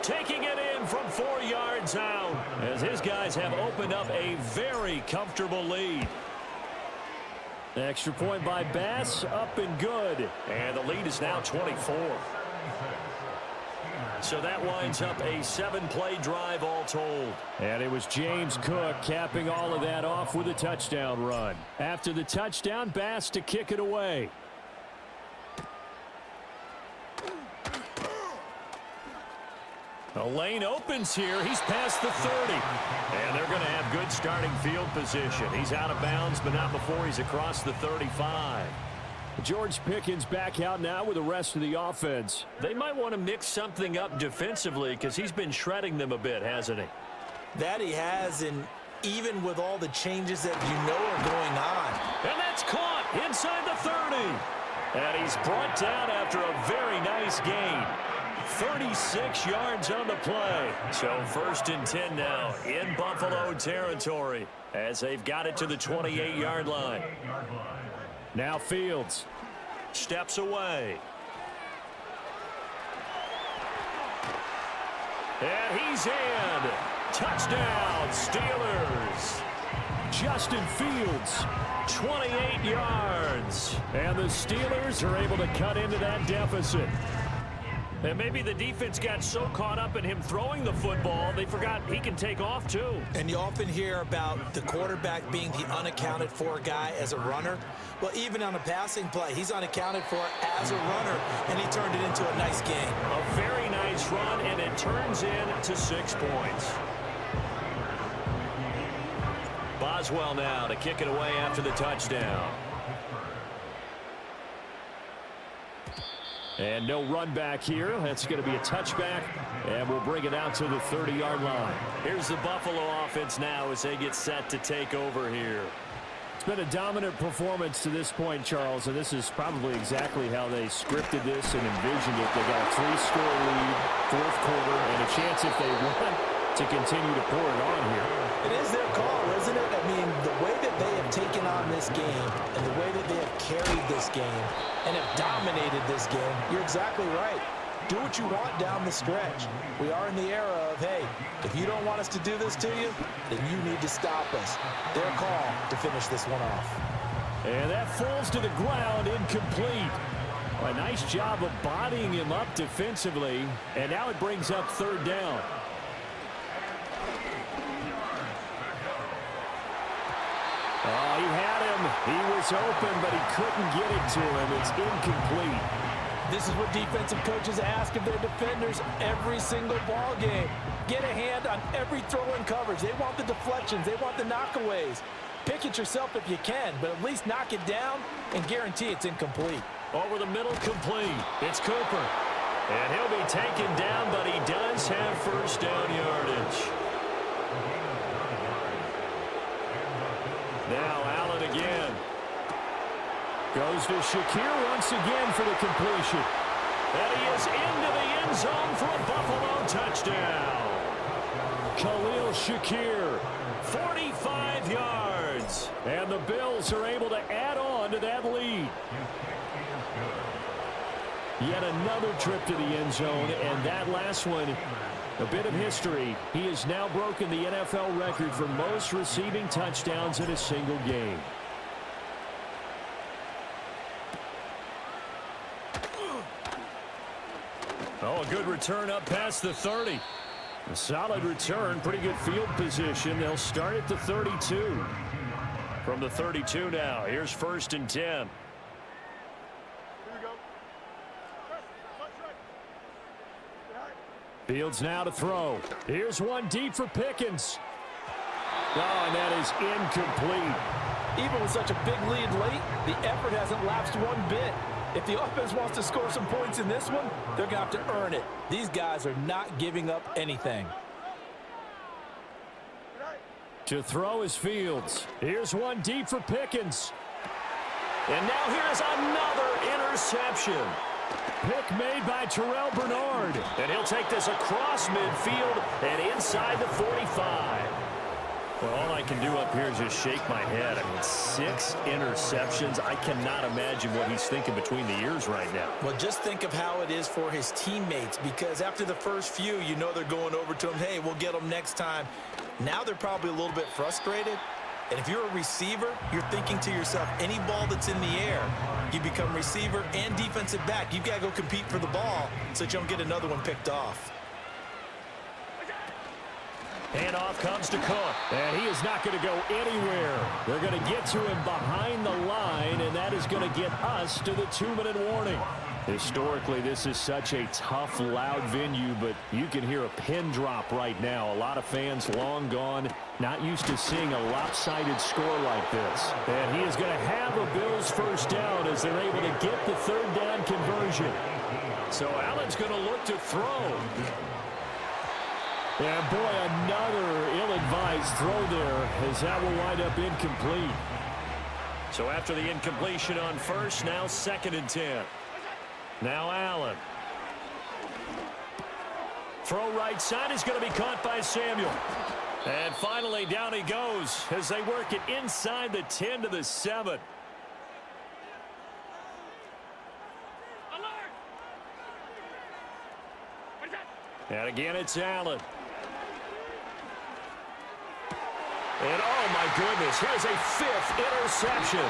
Taking it in from 4 yards out as his guys have opened up a very comfortable lead. Extra point by Bass, up and good. And the lead is now 24. So that winds up a 7-play drive all told. And it was James Cook capping all of that off with a touchdown run. After the touchdown, Bass to kick it away. The lane opens here. He's past the 30. And they're going to have good starting field position. He's out of bounds, but not before he's across the 35. George Pickens back out now with the rest of the offense. They might want to mix something up defensively because he's been shredding them a bit, hasn't he? That he has, and even with all the changes that are going on. And that's caught inside the 30. And he's brought down after a very nice gain. 36 yards on the play. So 1st and 10 now in Buffalo territory as they've got it to the 28-yard line. Now Fields steps away. And he's in. Touchdown, Steelers. Justin Fields, 28 yards. And the Steelers are able to cut into that deficit. And maybe the defense got so caught up in him throwing the football, they forgot he can take off too. And you often hear about the quarterback being the unaccounted for guy as a runner. Well, even on a passing play, he's unaccounted for as a runner, and he turned it into a nice game. A very nice run, and it turns into 6 points. Boswell now to kick it away after the touchdown. And no run back here. That's going to be a touchback, and we'll bring it out to the 30-yard line. Here's the Buffalo offense now as they get set to take over here. It's been a dominant performance to this point, Charles, and this is probably exactly how they scripted this and envisioned it. They got a 3-score lead, 4th quarter, and a chance if they want to continue to pour it on here. It is their call, isn't it? I mean, the way that they have taken on this game and the way that they have carried this game and have dominated this game, you're exactly right. Do what you want down the stretch. We are in the era of, hey, if you don't want us to do this to you, then you need to stop us. Their call to finish this one off. And that falls to the ground, incomplete. A nice job of bodying him up defensively, and now it brings up 3rd down. Oh, he had him. He was open, but he couldn't get it to him. It's incomplete. This is what defensive coaches ask of their defenders every single ball game. Get a hand on every throw in coverage. They want the deflections. They want the knockaways. Pick it yourself if you can, but at least knock it down and guarantee it's incomplete. Over the middle, complete. It's Cooper. And he'll be taken down, but he does have first down yardage. Now Allen again. Goes to Shakir once again for the completion. And he is into the end zone for a Buffalo touchdown. Khalil Shakir, 45 yards. And the Bills are able to add on to that lead. Yet another trip to the end zone, and that last one, a bit of history. He has now broken the NFL record for most receiving touchdowns in a single game. Oh, a good return up past the 30. A solid return, pretty good field position. They'll start at the 32. From the 32 now, here's 1st and 10. Fields now to throw. Here's one deep for Pickens. Oh, and that is incomplete. Even with such a big lead late, the effort hasn't lapsed one bit. If the offense wants to score some points in this one, they're going to have to earn it. These guys are not giving up anything. To throw is Fields. Here's one deep for Pickens. And now here's another interception. Pick made by Terrell Bernard. And he'll take this across midfield and inside the 45. Well, all I can do up here is just shake my head. I mean, 6 interceptions. I cannot imagine what he's thinking between the ears right now. Well, just think of how it is for his teammates, because after the first few, you know they're going over to him, hey, we'll get them next time. Now they're probably a little bit frustrated. And if you're a receiver, you're thinking to yourself, any ball that's in the air, you become receiver and defensive back. You've got to go compete for the ball so that you don't get another one picked off. Handoff comes to Cook, and he is not going to go anywhere. They're going to get to him behind the line, and that is going to get us to the 2-minute warning. Historically, this is such a tough, loud venue, but you can hear a pin drop right now. A lot of fans long gone, not used to seeing a lopsided score like this. And he is going to have a Bills first down as they're able to get the 3rd down conversion. So Allen's going to look to throw. And boy, another ill-advised throw there as that will wind up incomplete. So after the incompletion on first, now 2nd and 10. Now Allen. Throw right side is going to be caught by Samuel. And finally down he goes as they work it inside the 10 to the 7. And again it's Allen. And oh my goodness, here's a 5th interception.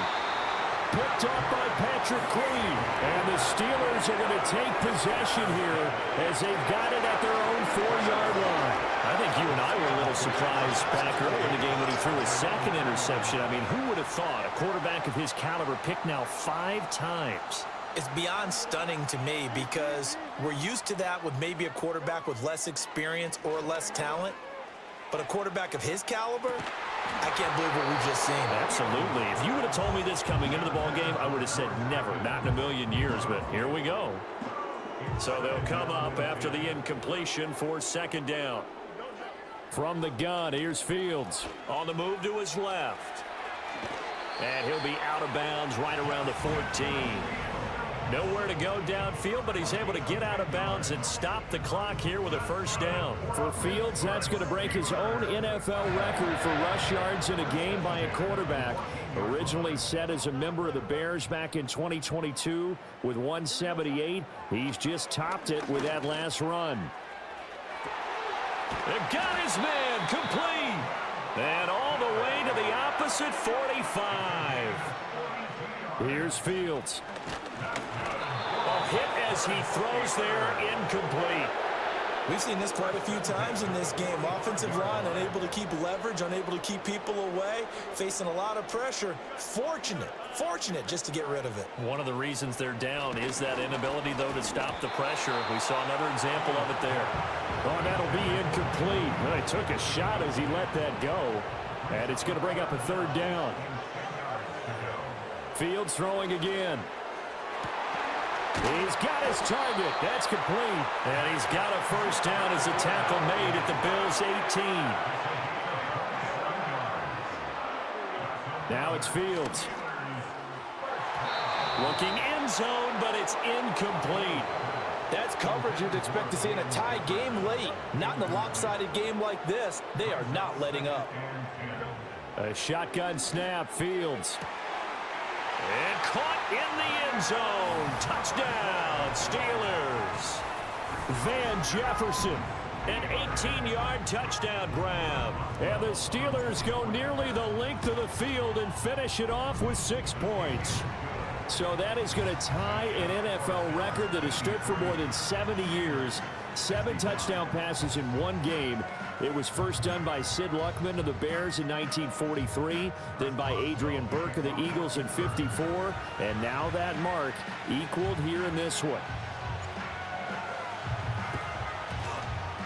Picked up by Patrick Queen. And the Steelers are going to take possession here as they've got it at their own 4-yard line. I think you and I were a little surprised back earlier in the game when he threw his 2nd interception. I mean, who would have thought a quarterback of his caliber picked now 5 times? It's beyond stunning to me because we're used to that with maybe a quarterback with less experience or less talent. But a quarterback of his caliber, I can't believe what we've just seen. Absolutely. If you would have told me this coming into the ballgame, I would have said never, not in a million years. But here we go. So they'll come up after the incompletion for 2nd down. From the gun, here's Fields. On the move to his left. And he'll be out of bounds right around the 14. Nowhere to go downfield, but he's able to get out of bounds and stop the clock here with a 1st down. For Fields, that's going to break his own NFL record for rush yards in a game by a quarterback. Originally set as a member of the Bears back in 2022 with 178. He's just topped it with that last run. They've got his man complete. And all the way to the opposite 45. Here's Fields. A hit as he throws there, incomplete. We've seen this quite a few times in this game. Offensive line unable to keep leverage, unable to keep people away, facing a lot of pressure. Fortunate just to get rid of it. One of the reasons they're down is that inability, though, to stop the pressure. We saw another example of it there. Oh, that'll be incomplete. Well, he took a shot as he let that go. And it's going to bring up a third down. Fields throwing again. He's got his target. That's complete. And he's got a first down as a tackle made at the Bills' 18. Now it's Fields. Looking end zone, but it's incomplete. That's coverage you'd expect to see in a tie game late. Not in a lopsided game like this. They are not letting up. A shotgun snap, Fields. And caught in the end zone. Touchdown, Steelers. Van Jefferson. An 18-yard touchdown grab. And the Steelers go nearly the length of the field and finish it off with 6 points. So that is going to tie an NFL record that has stood for more than 70 years. 7 touchdown passes in one game. It was first done by Sid Luckman of the Bears in 1943, then by Adrian Burke of the Eagles in 54, and now that mark equaled here in this one.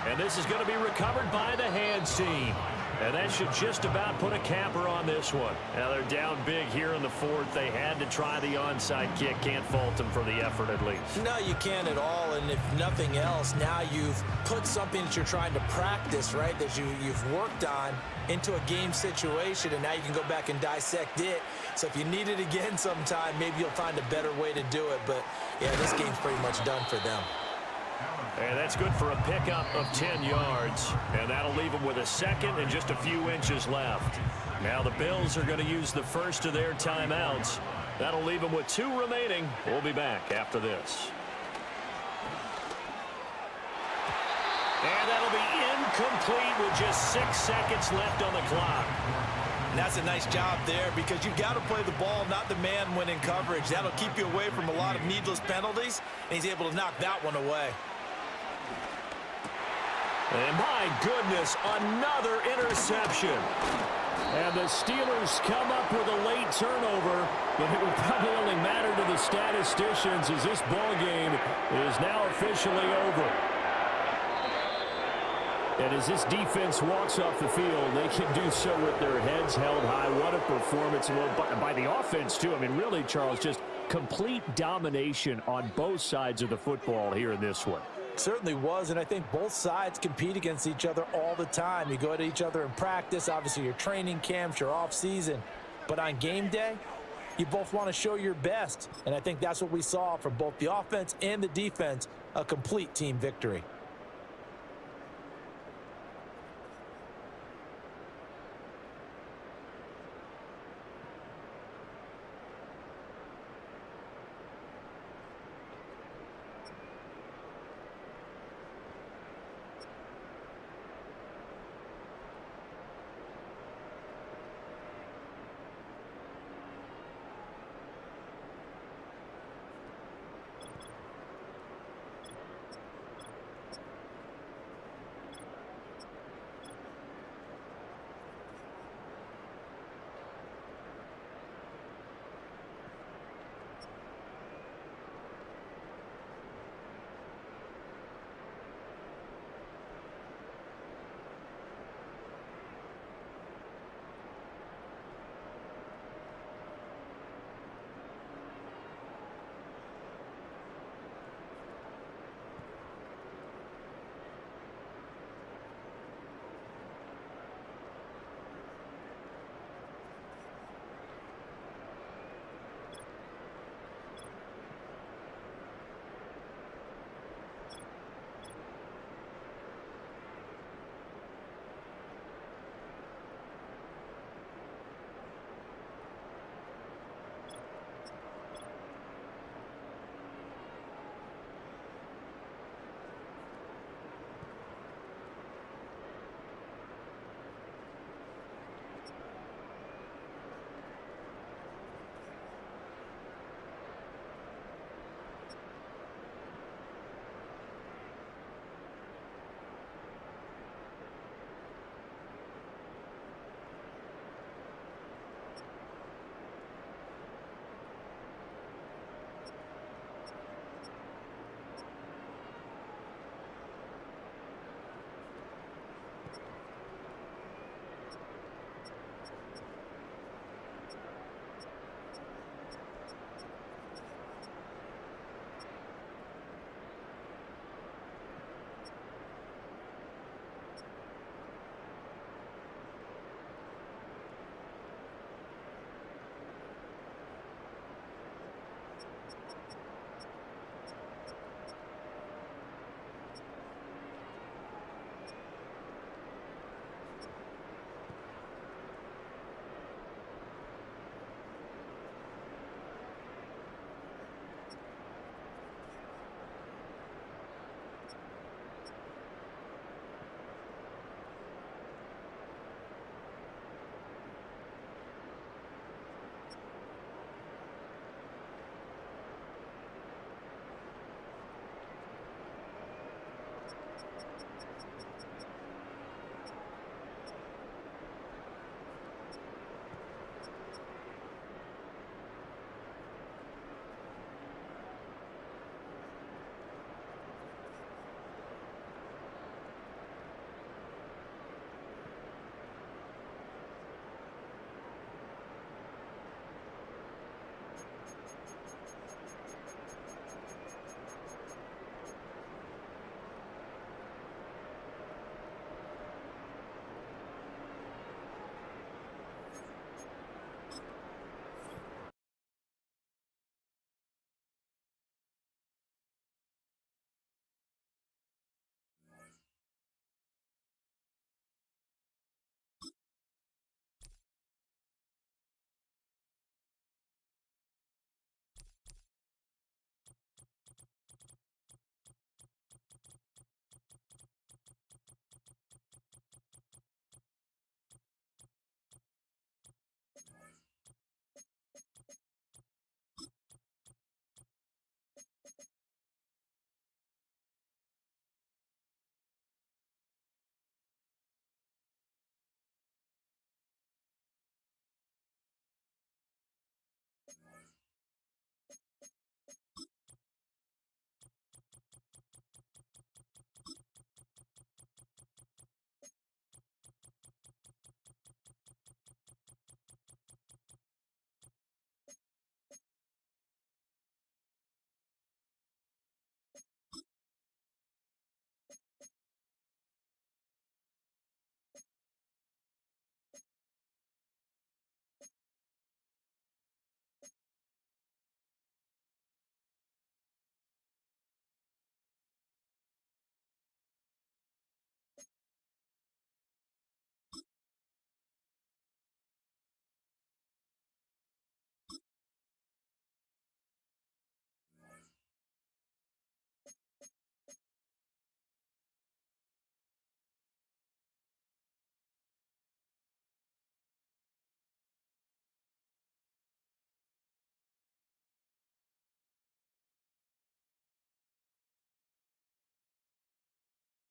And this is going to be recovered by the hands team. And that should just about put a capper on this one. Now they're down big here in the fourth. They had to try the onside kick. Can't fault them for the effort at least. No, you can't at all. And if nothing else, now you've put something that you're trying to practice, right, that you've worked on into a game situation, and now you can go back and dissect it. So if you need it again sometime, maybe you'll find a better way to do it. But, yeah, this game's pretty much done for them. And that's good for a pickup of 10 yards. And that'll leave them with a second and just a few inches left. Now the Bills are going to use the first of their timeouts. That'll leave them with 2 remaining. We'll be back after this. And that'll be incomplete with just 6 seconds left on the clock. And that's a nice job there because you've got to play the ball, not the man when in coverage. That'll keep you away from a lot of needless penalties, and he's able to knock that one away. And my goodness, another interception. And the Steelers come up with a late turnover, but it will probably only matter to the statisticians as this ball game is now officially over. And as this defense walks off the field, they can do so with their heads held high. What a performance by the offense, too. I mean, really, Charles, just complete domination on both sides of the football here in this one. Certainly was, and I think both sides compete against each other all the time. You go at each other in practice, obviously your training camps, your off season, but on game day, you both want to show your best, and I think that's what we saw from both the offense and the defense, a complete team victory.